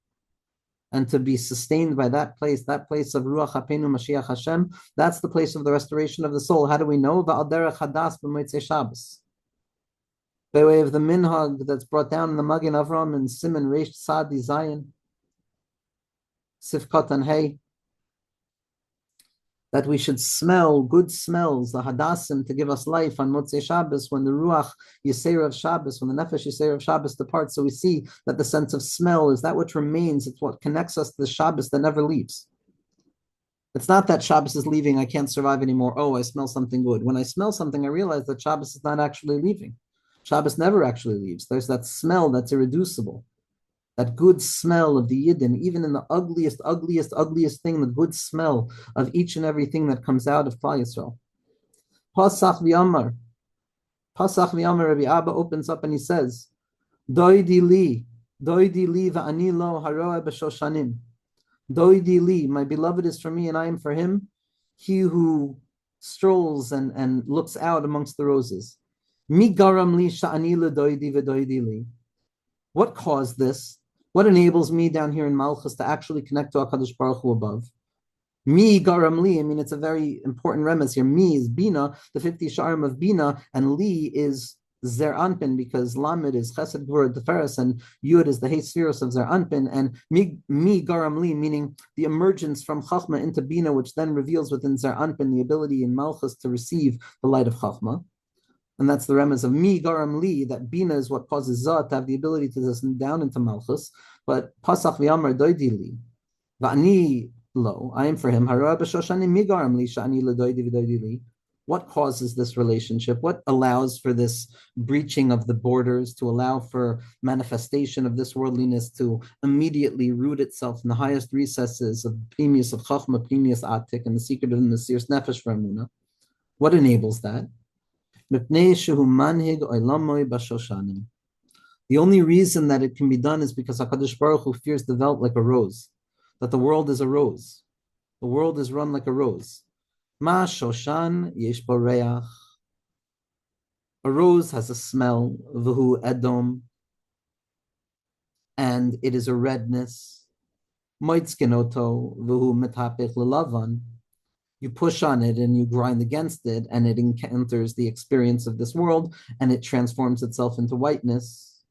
and to be sustained by that place of Ruach HaPeinu Mashiach Hashem. That's the place of the restoration of the soul. How do we know? Va'al derech hadas b'motzei Shabbos, by way of the minhag that's brought down in the Magen Avram and Siman Reish Tzadi Zayin Sifkat and Hey, that we should smell good smells, the hadassim, to give us life on Motzei Shabbos, when the Ruach Yisera of Shabbos, when the Nefesh Yisera of Shabbos departs. So we see that the sense of smell is that which remains. It's what connects us to the Shabbos that never leaves. It's not that Shabbos is leaving, I can't survive anymore. Oh, I smell something good. When I smell something, I realize that Shabbos is not actually leaving. Shabbos never actually leaves. There's that smell that's irreducible. That good smell of the Yidden, even in the ugliest thing, the good smell of each and everything that comes out of Klal Yisrael. Pasach v'Amar Rabbi Abba opens up and he says, Doidi li va'ani lo haroeh b'shoshanim. Doidi li, my beloved is for me and I am for him, he who strolls and looks out amongst the roses. Mi garam li sha'ani ledoidi v'doidi li. What caused this? What enables me down here in Malchus to actually connect to HaKadosh Baruch Hu above? Mi garam li, I mean, it's a very important remez here. Mi is Bina, the 50 Sharim of Bina, and Li is Zer Anpin, because Lamed is Chesed Gvur Teferes, and Yud is the Hey Sfiros of Zer Anpin, and Mi garam li, meaning the emergence from Chachma into Bina, which then reveals within Zer Anpin the ability in Malchus to receive the light of Chachma. And that's the remez of mi garam li, that bina is what causes za to have the ability to descend down into malchus. But pasach v'yamar doidi li, va'ani lo, I am for him. Hara b'shoshani mi garam li, sha'ani l'doidi v'doidi li. What causes this relationship? What allows for this breaching of the borders, to allow for manifestation of this worldliness to immediately root itself in the highest recesses of Pnimius of Chachma, Pnimius Atik, and the secret of the Mesiras Nefesh for Emunah? What enables that? The only reason that it can be done is because HaKadosh Baruch Hu fears the Welt like a rose, that the world is a rose. The world is run like a rose. Ma shoshan yesh bo reach. A rose has a smell, v'hu edom, and it is a redness. Moitzkenoto v'hu metapich lelavan. You push on it and you grind against it, and it encounters the experience of this world, and it transforms itself into whiteness.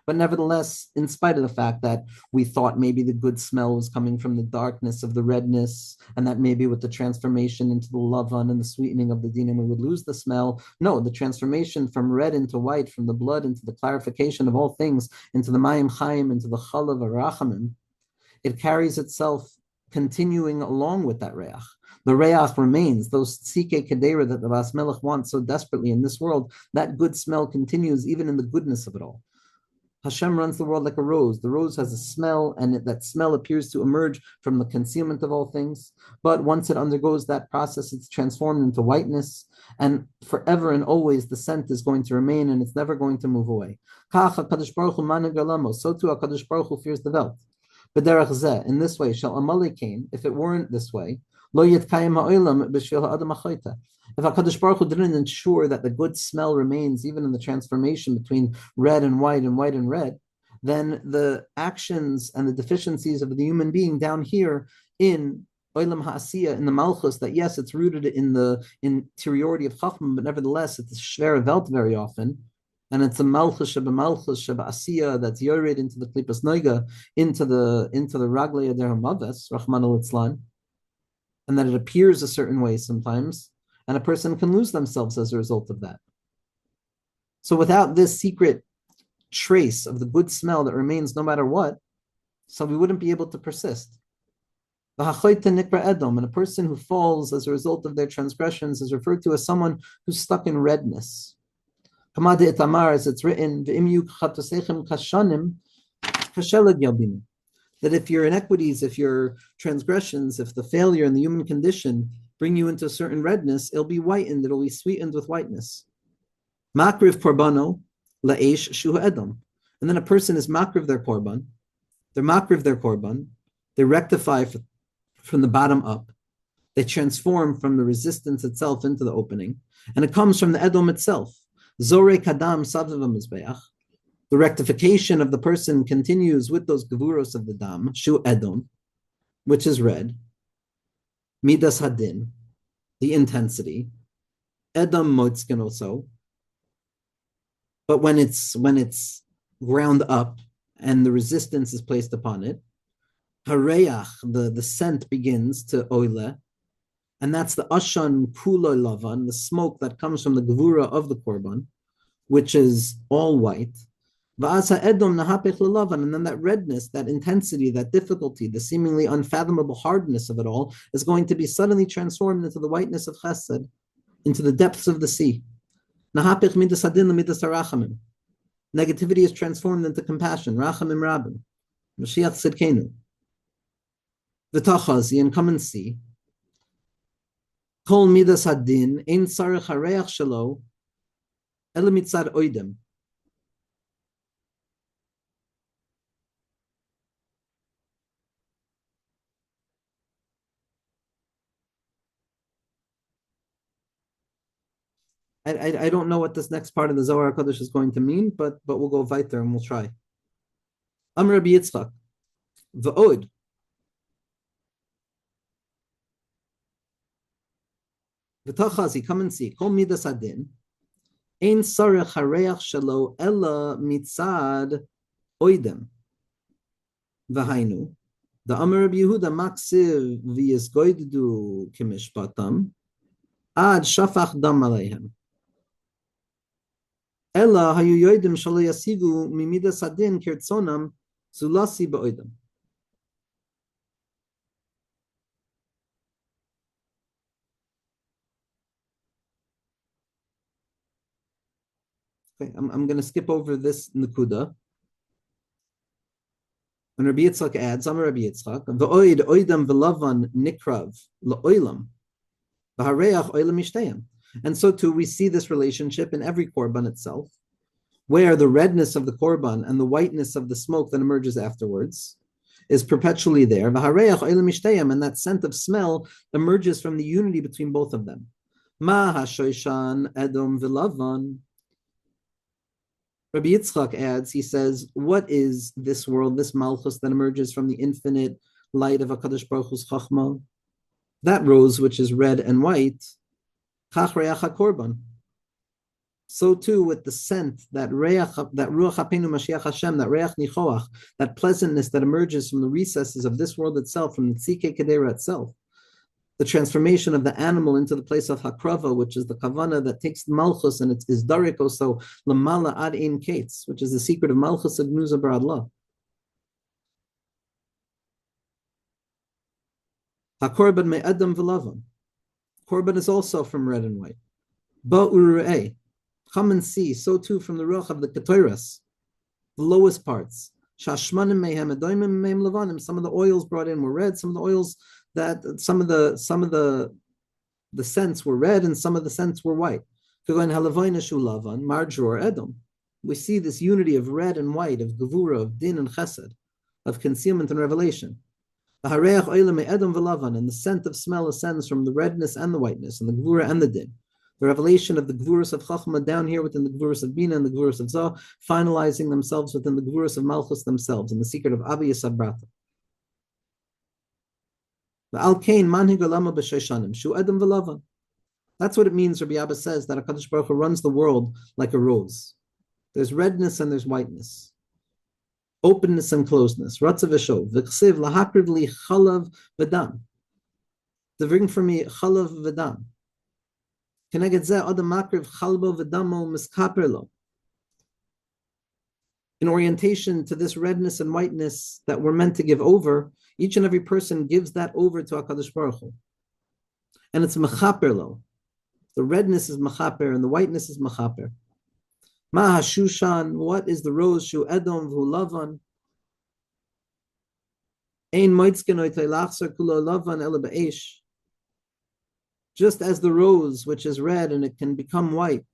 But nevertheless, in spite of the fact that we thought maybe the good smell was coming from the darkness of the redness, and that maybe with the transformation into the lavan and the sweetening of the dinim, we would lose the smell. No, the transformation from red into white, from the blood into the clarification of all things, into the mayim chaim, into the chalav arachamim, it carries itself continuing along with that reach. The reach remains, those tzike kedera that the Bas Melech wants so desperately in this world, that good smell continues even in the goodness of it all. Hashem runs the world like a rose. The rose has a smell, and that smell appears to emerge from the concealment of all things. But once it undergoes that process, it's transformed into whiteness, and forever and always the scent is going to remain, and it's never going to move away. So too HaKadosh Baruch Hu fears the Welt. In this way, shall Amalekain, if it weren't this way, lo yitkayim ha'olam b'shvil ha'adam ha'chayta. If HaKadosh Baruch Hu didn't ensure that the good smell remains even in the transformation between red and white and red, then the actions and the deficiencies of the human being down here in Olam Ha'asiyah, in the Malchus, that yes, it's rooted in the interiority of Chachma, but nevertheless, it's a Shvera Welt very often, and it's a Malchus Sheba Asiyah that's yored into the Klipas Noiga, into the Raglei Ader Hamaves, Rahman al-Itzlan, and that it appears a certain way sometimes, and a person can lose themselves as a result of that. So without this secret trace of the good smell that remains no matter what, so we wouldn't be able to persist. And a person who falls as a result of their transgressions is referred to as someone who's stuck in redness. As it's written, that if your inequities, if your transgressions, if the failure in the human condition bring you into a certain redness, it'll be whitened, it'll be sweetened with whiteness. Makriv korbano la'esh shu edom. And then a person is makriv their korban, they rectify from the bottom up, they transform from the resistance itself into the opening, and it comes from the edom itself. Zore kadam savva mizbeach. The rectification of the person continues with those gevuros of the dam, shu edom, which is red. Midas hadin, the intensity. Edom motzkin also. But when it's ground up and the resistance is placed upon it, hareach, the scent begins to oile, and that's the ashan kulo lavan, the smoke that comes from the gevura of the korban, which is all white. And then that redness, that intensity, that difficulty, the seemingly unfathomable hardness of it all is going to be suddenly transformed into the whiteness of chesed, into the depths of the sea. Negativity is transformed into compassion. Rachamim Rabbim. Mashiach Tzidkenu. V'tachazi, and come and see. Kol midas hadin, ein sarich hareach shelo, ele mitzad oidem. I don't know what this next part of the Zohar HaKadosh is going to mean, but we'll go weiter and we'll try. Amr Rabbi Yitzchak, v'od. V'tachazi, come and see. Kol midas hadin, ein sarech hareach shelo ela mitzad oidem. V'hainu, the Amr Rabbi Yehuda maksiv v'yizgoidu kimishpatam. Ad shafach dam aleihem. Ella hayu yoidim shalo yasigu mimidas adin kirtzonam zulasi ba'oidam. Okay, I'm going to skip over this Nakuda. And Rabbi Yitzchak adds, Amar Rabbi Yitzchak, V'oid oidam v'lavan nikrav la'oilam, v'hareach oilam mishteyam. And so too, we see this relationship in every korban itself, where the redness of the korban and the whiteness of the smoke that emerges afterwards is perpetually there. V'hareach oilam mishteyam, and that scent of smell emerges from the unity between both of them. Ma hashoishan edom v'lavan. Rabbi Yitzchak adds, he says, what is this world, this malchus that emerges from the infinite light of HaKadosh Baruch Hu's Chachma? That rose, which is red and white, Chach Reach HaKorban. So too with the scent, that Ruach HaPenu Mashiach Hashem, that Reach Nichoach, that pleasantness that emerges from the recesses of this world itself, from the Tzike Kedera itself. The transformation of the animal into the place of hakrava, which is the kavana that takes malchus and it's izdarik also lamala ad ein kates, which is the secret of malchus of gnuza baradla. Hakorban me adam v'lavan. Korban is also from red and white. Ba'urei, come and see. So too from the ruach of the ketoras, the lowest parts. Shashmanim mehem adoimim mehem lavanim. Some of the oils brought in were red. Some of the oils that some of the scents were red and some of the scents were white. We see this unity of red and white, of gevura, of din and chesed, of concealment and revelation. And the scent of smell ascends from the redness and the whiteness, and the gevura and the din. The revelation of the gevuras of chachma down here within the gevuras of bina and the gevuras of Zohar, finalizing themselves within the gevuras of malchus themselves, and the secret of Abiyas Abrata. That's what it means, Rabbi Abba says, that HaKadosh Baruch Hu runs the world like a rose. There's redness and there's whiteness, openness and closeness. Ratzav v'shov, v'chsiv lahakriv li chalav v'dam. To bring for me chalav v'dam. Keneged zeh adam makriv chalbo v'damo miskaper lo. In orientation to this redness and whiteness that we're meant to give over, each and every person gives that over to HaKadosh Baruch Hu. And it's mechaper lo. The redness is mechaper and the whiteness is mechaper. Ma hashushan, what is the rose? Shu edom v'hu lavan. Ein moitzkenoy teilachser kulo lavan ele be'esh. Just as the rose, which is red and it can become white,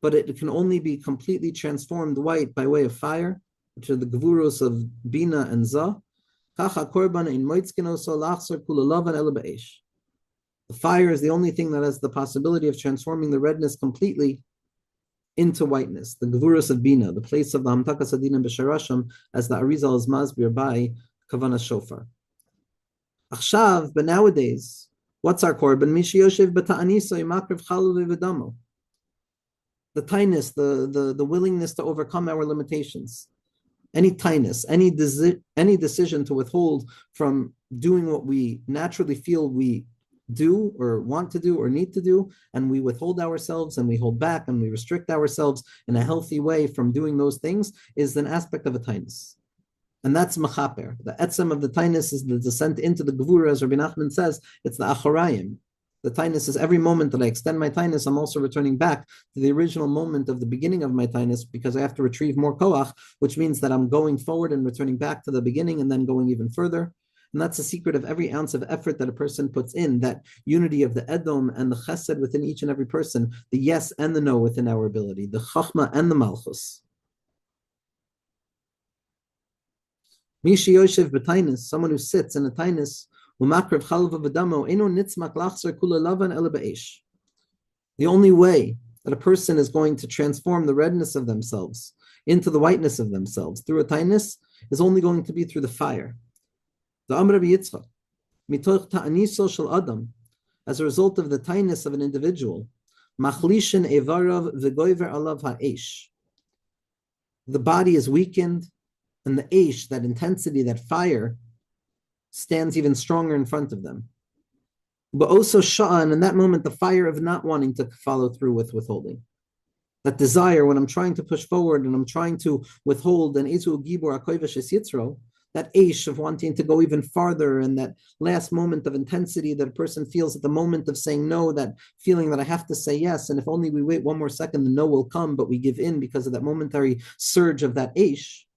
but it can only be completely transformed white by way of fire, which are the gevuros of bina and zah. The fire is the only thing that has the possibility of transforming the redness completely into whiteness. The gevuros of bina, the place of the hamtakas adina b'sharasham, as the Arizal is masbir by kavana shofar. Achshav, but nowadays, what's our korban? Mishi yoshev b'ta'aniso imakriv chalu v'damo. The tightness, the willingness to overcome our limitations. Any tightness, any decision to withhold from doing what we naturally feel we do or want to do or need to do, and we withhold ourselves and we hold back and we restrict ourselves in a healthy way from doing those things, is an aspect of a tightness. And that's machaper. The etzem of the tightness is the descent into the gevura, as Rabbi Nachman says, it's the acharayim. The tightness is every moment that I extend my tightness, I'm also returning back to the original moment of the beginning of my tightness, because I have to retrieve more koach, which means that I'm going forward and returning back to the beginning and then going even further. And that's the secret of every ounce of effort that a person puts in, that unity of the edom and the chesed within each and every person, the yes and the no within our ability, the chachma and the malchus. Mishi yoshev b'tainis, someone who sits in a tainis, the only way that a person is going to transform the redness of themselves into the whiteness of themselves through a tightness is only going to be through the fire. The Amr Rabbi Yitzchak, mitoch ta'aniso shel adam, as a result of the tightness of an individual, machlishin evarav v'goiver alav ha'esh. The body is weakened, and the esh, that intensity, that fire, stands even stronger in front of them. But also sha'a, and in that moment, the fire of not wanting to follow through with withholding. That desire when I'm trying to push forward and I'm trying to withhold, and Izu Gibor Akoivish es Yitzro, that ish of wanting to go even farther, and that last moment of intensity that a person feels at the moment of saying no, that feeling that I have to say yes, and if only we wait one more second, the no will come, but we give in because of that momentary surge of that ish.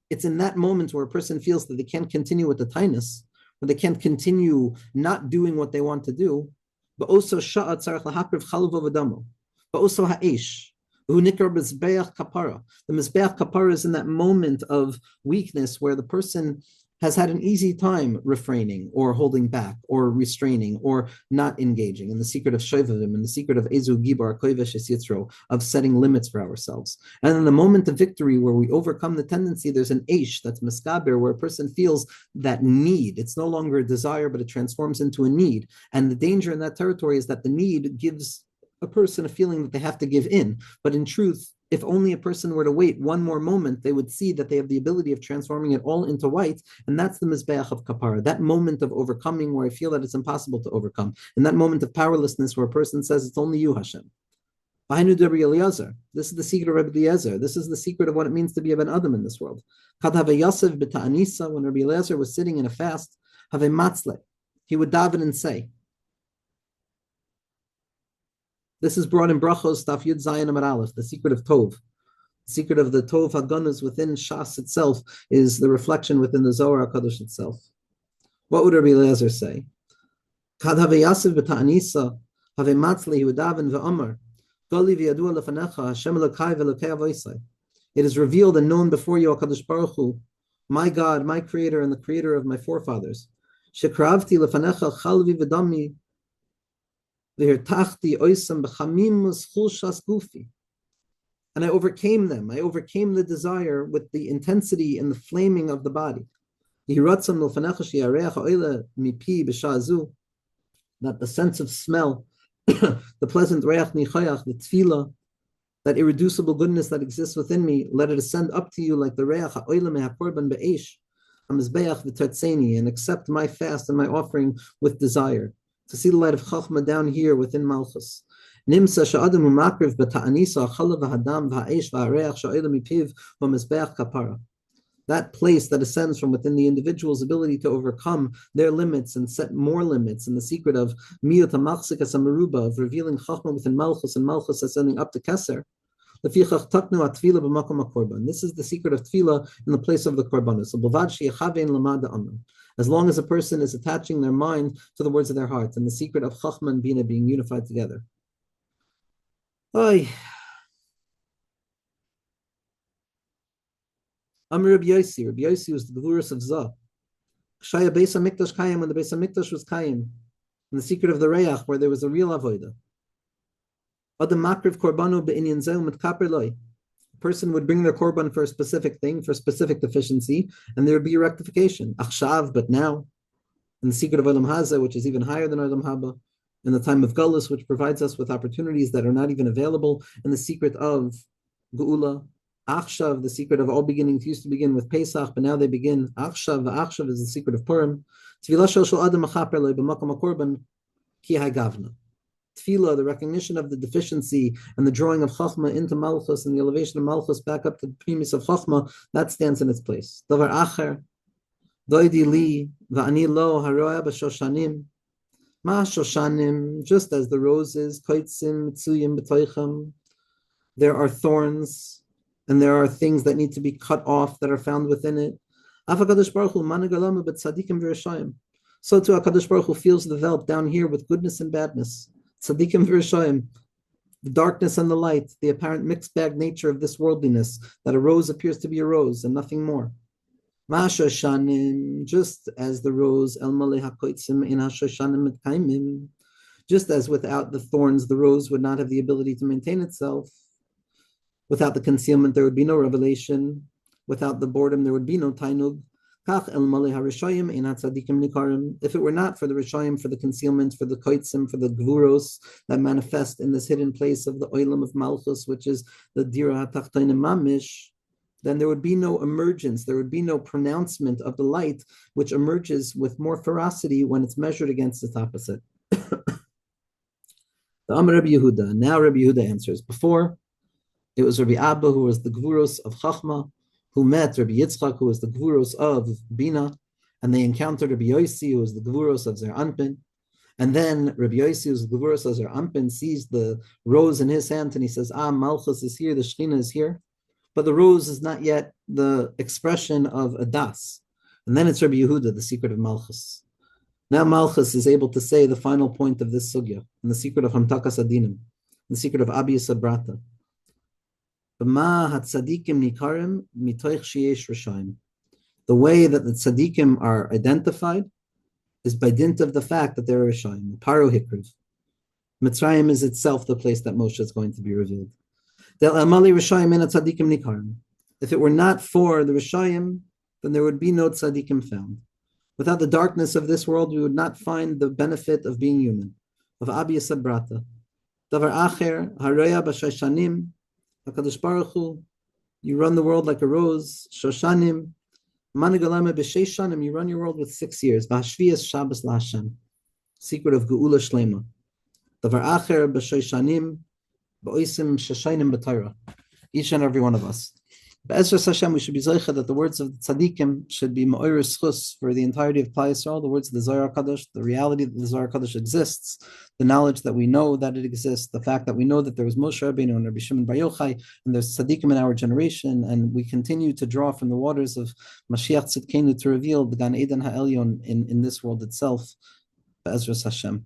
It's in that moment where a person feels that they can't continue with the tightness, or they can't continue not doing what they want to do. But also sha'at tzarech lahapriv chaluv v'damo. But also ha'ish. Who nikar mizbeach kapara. The mizbeach kapara is in that moment of weakness where the person has had an easy time refraining or holding back or restraining or not engaging in the secret of Shovavim, in the secret of Ezu Gibar Koivesh Es Yitzro, of setting limits for ourselves. And in the moment of victory where we overcome the tendency, there's an Aish, that's Miskaber, where a person feels that need. It's no longer a desire, but it transforms into a need. And the danger in that territory is that the need gives a person a feeling that they have to give in. But in truth, if only a person were to wait one more moment, they would see that they have the ability of transforming it all into white. And that's the Mizbeach of Kapara, that moment of overcoming where I feel that it's impossible to overcome. And that moment of powerlessness where a person says, it's only you, Hashem. This is the secret of Rabbi Eliezer. This is the secret of what it means to be a Ben Adam in this world. When Rabbi Eliezer was sitting in a fast, he would daven and say, this is brought in Brachos, Taf Yud Zayin Amar Aleph, the secret of Tov. The secret of the Tov Haganus within Shas itself is the reflection within the Zohar HaKadosh itself. What would Rabbi Eliezer say? Kad have Yasiv b'ta'anisa, have matzli, he would daven v'amar, Gali v'yadua lefanecha, Hashem Elokai v'Elokei avoisai. It is revealed and known before you, HaKadosh Baruch Hu, my God, my Creator, and the Creator of my forefathers. Shekravti lefanecha chalvi v'dami, and I overcame them. I overcame the desire with the intensity and the flaming of the body. That the sense of smell, the pleasant reach nichayach, the tefillah, that irreducible goodness that exists within me, let it ascend up to you like the reach ha'oila me'hakorban be'esh, hamizbeach v'tartzeni, and accept my fast and my offering with desire. To see the light of Chachma down here within Malchus. Nimsa sha'adam u'makriv b'ta'anisa chalav v'hadam v'ha'esh v'hareach sha'oila mipiv v'mizbeach kapara. That place that ascends from within the individual's ability to overcome their limits and set more limits, in the secret of miyot ha'machzikas ha'meruba, of revealing Chachma within Malchus and Malchus ascending up to Keser. This is the secret of tefillah in the place of the korbanos. As long as a person is attaching their mind to the words of their heart, and the secret of Chachma and Bina being unified together. Rabbi Yossi was the Gevurus of Zah. Shaya Beis HaMikdash Kayim, when the Beis HaMikdash was Kayim, in the secret of the Reach, where there was a real avodah. A person would bring their korban for a specific thing, for a specific deficiency, and there would be a rectification. Achshav, but now, in the secret of Olam Hazeh, which is even higher than Olam Haba, in the time of Galus, which provides us with opportunities that are not even available, in the secret of Geula, Achshav, the secret of all beginnings used to begin with Pesach, but now they begin Achshav is the secret of Purim. Tefillah shel adam mechaper lo b'makom hakorban ki ha'gavna. Tefillah, the recognition of the deficiency and the drawing of Chachma into Malchus and the elevation of Malchus back up to the premise of Chachma, that stands in its place. Davar acher, doidi li, va'ani lo haroya b'shoshanim, ma shoshanim, just as the roses, koitzim, mitzuyim, b'toicham, there are thorns and there are things that need to be cut off that are found within it. Afakadosh Baruch Hu managalamu b'tzadikim v'reshayim. So too HaKadosh Baruch Hu feels the velp down here with goodness and badness. Tzadikim v'reshayim, the darkness and the light, the apparent mixed bag nature of this worldliness, that a rose appears to be a rose and nothing more. Ma'ashoshanim, just as the rose, el malei hakoitzim in hashoshanim mitkaimim, just as without the thorns, the rose would not have the ability to maintain itself. Without the concealment, there would be no revelation. Without the boredom, there would be no tainug. If it were not for the Rishayim, for the concealment, for the koitzim, for the gvuros that manifest in this hidden place of the oilam of Malchus, which is the dira hatachtonim mamish, then there would be no emergence, there would be no pronouncement of the light, which emerges with more ferocity when it's measured against its opposite. The Amar Rabbi Yehuda. Now Rabbi Yehuda answers. Before, it was Rabbi Abba who was the Gvuros of Chachma, who met Rabbi Yitzchak, who was the Gvuros of Bina, and they encountered Rabbi Yossi, who was the Gvuros of Zer Anpin. And then Rabbi Yossi, who's the Gvuros of Zer Anpin, sees the rose in his hand, and he says, Malchus is here, the Shechina is here. But the rose is not yet the expression of a das. And then it's Rabbi Yehuda, the secret of Malchus. Now Malchus is able to say the final point of this sugya, and the secret of Hamtakas Adinim, the secret of Abi Sabrata. The way that the tzaddikim are identified is by dint of the fact that they're Rishayim. Paro Hikriv. Mitzrayim is itself the place that Moshe is going to be revealed. If it were not for the Rishayim, then there would be no tzaddikim found. Without the darkness of this world, we would not find the benefit of being human, of Abi Sabrata. Davar Acher, Haroya B'Shoshanim, HaKadosh Baruch Hu, you run the world like a rose, Shoshanim, Manigalama B'Sheishanim, you run your world with 6 years, V'Hashviyas Shabbos LaHashem, secret of Geula Shlema. Davar Acher B'Shoshanim, B'Oisim Shashainim B'Torah, each and every one of us. Be'ezras Hashem, we should be zoicha that the words of the tzaddikim should be ma'oris chus for the entirety of Klal Yisrael, the words of the Zohar Kadosh, the reality that the Zohar Kadosh exists, the knowledge that we know that it exists, the fact that we know that there was Moshe Rabbeinu and Rabbi Shimon Bar Yochai, and there's tzaddikim in our generation, and we continue to draw from the waters of Mashiach Tzidkenu to reveal the Gan Eden Ha'elyon in this world itself. Be'ezras Hashem.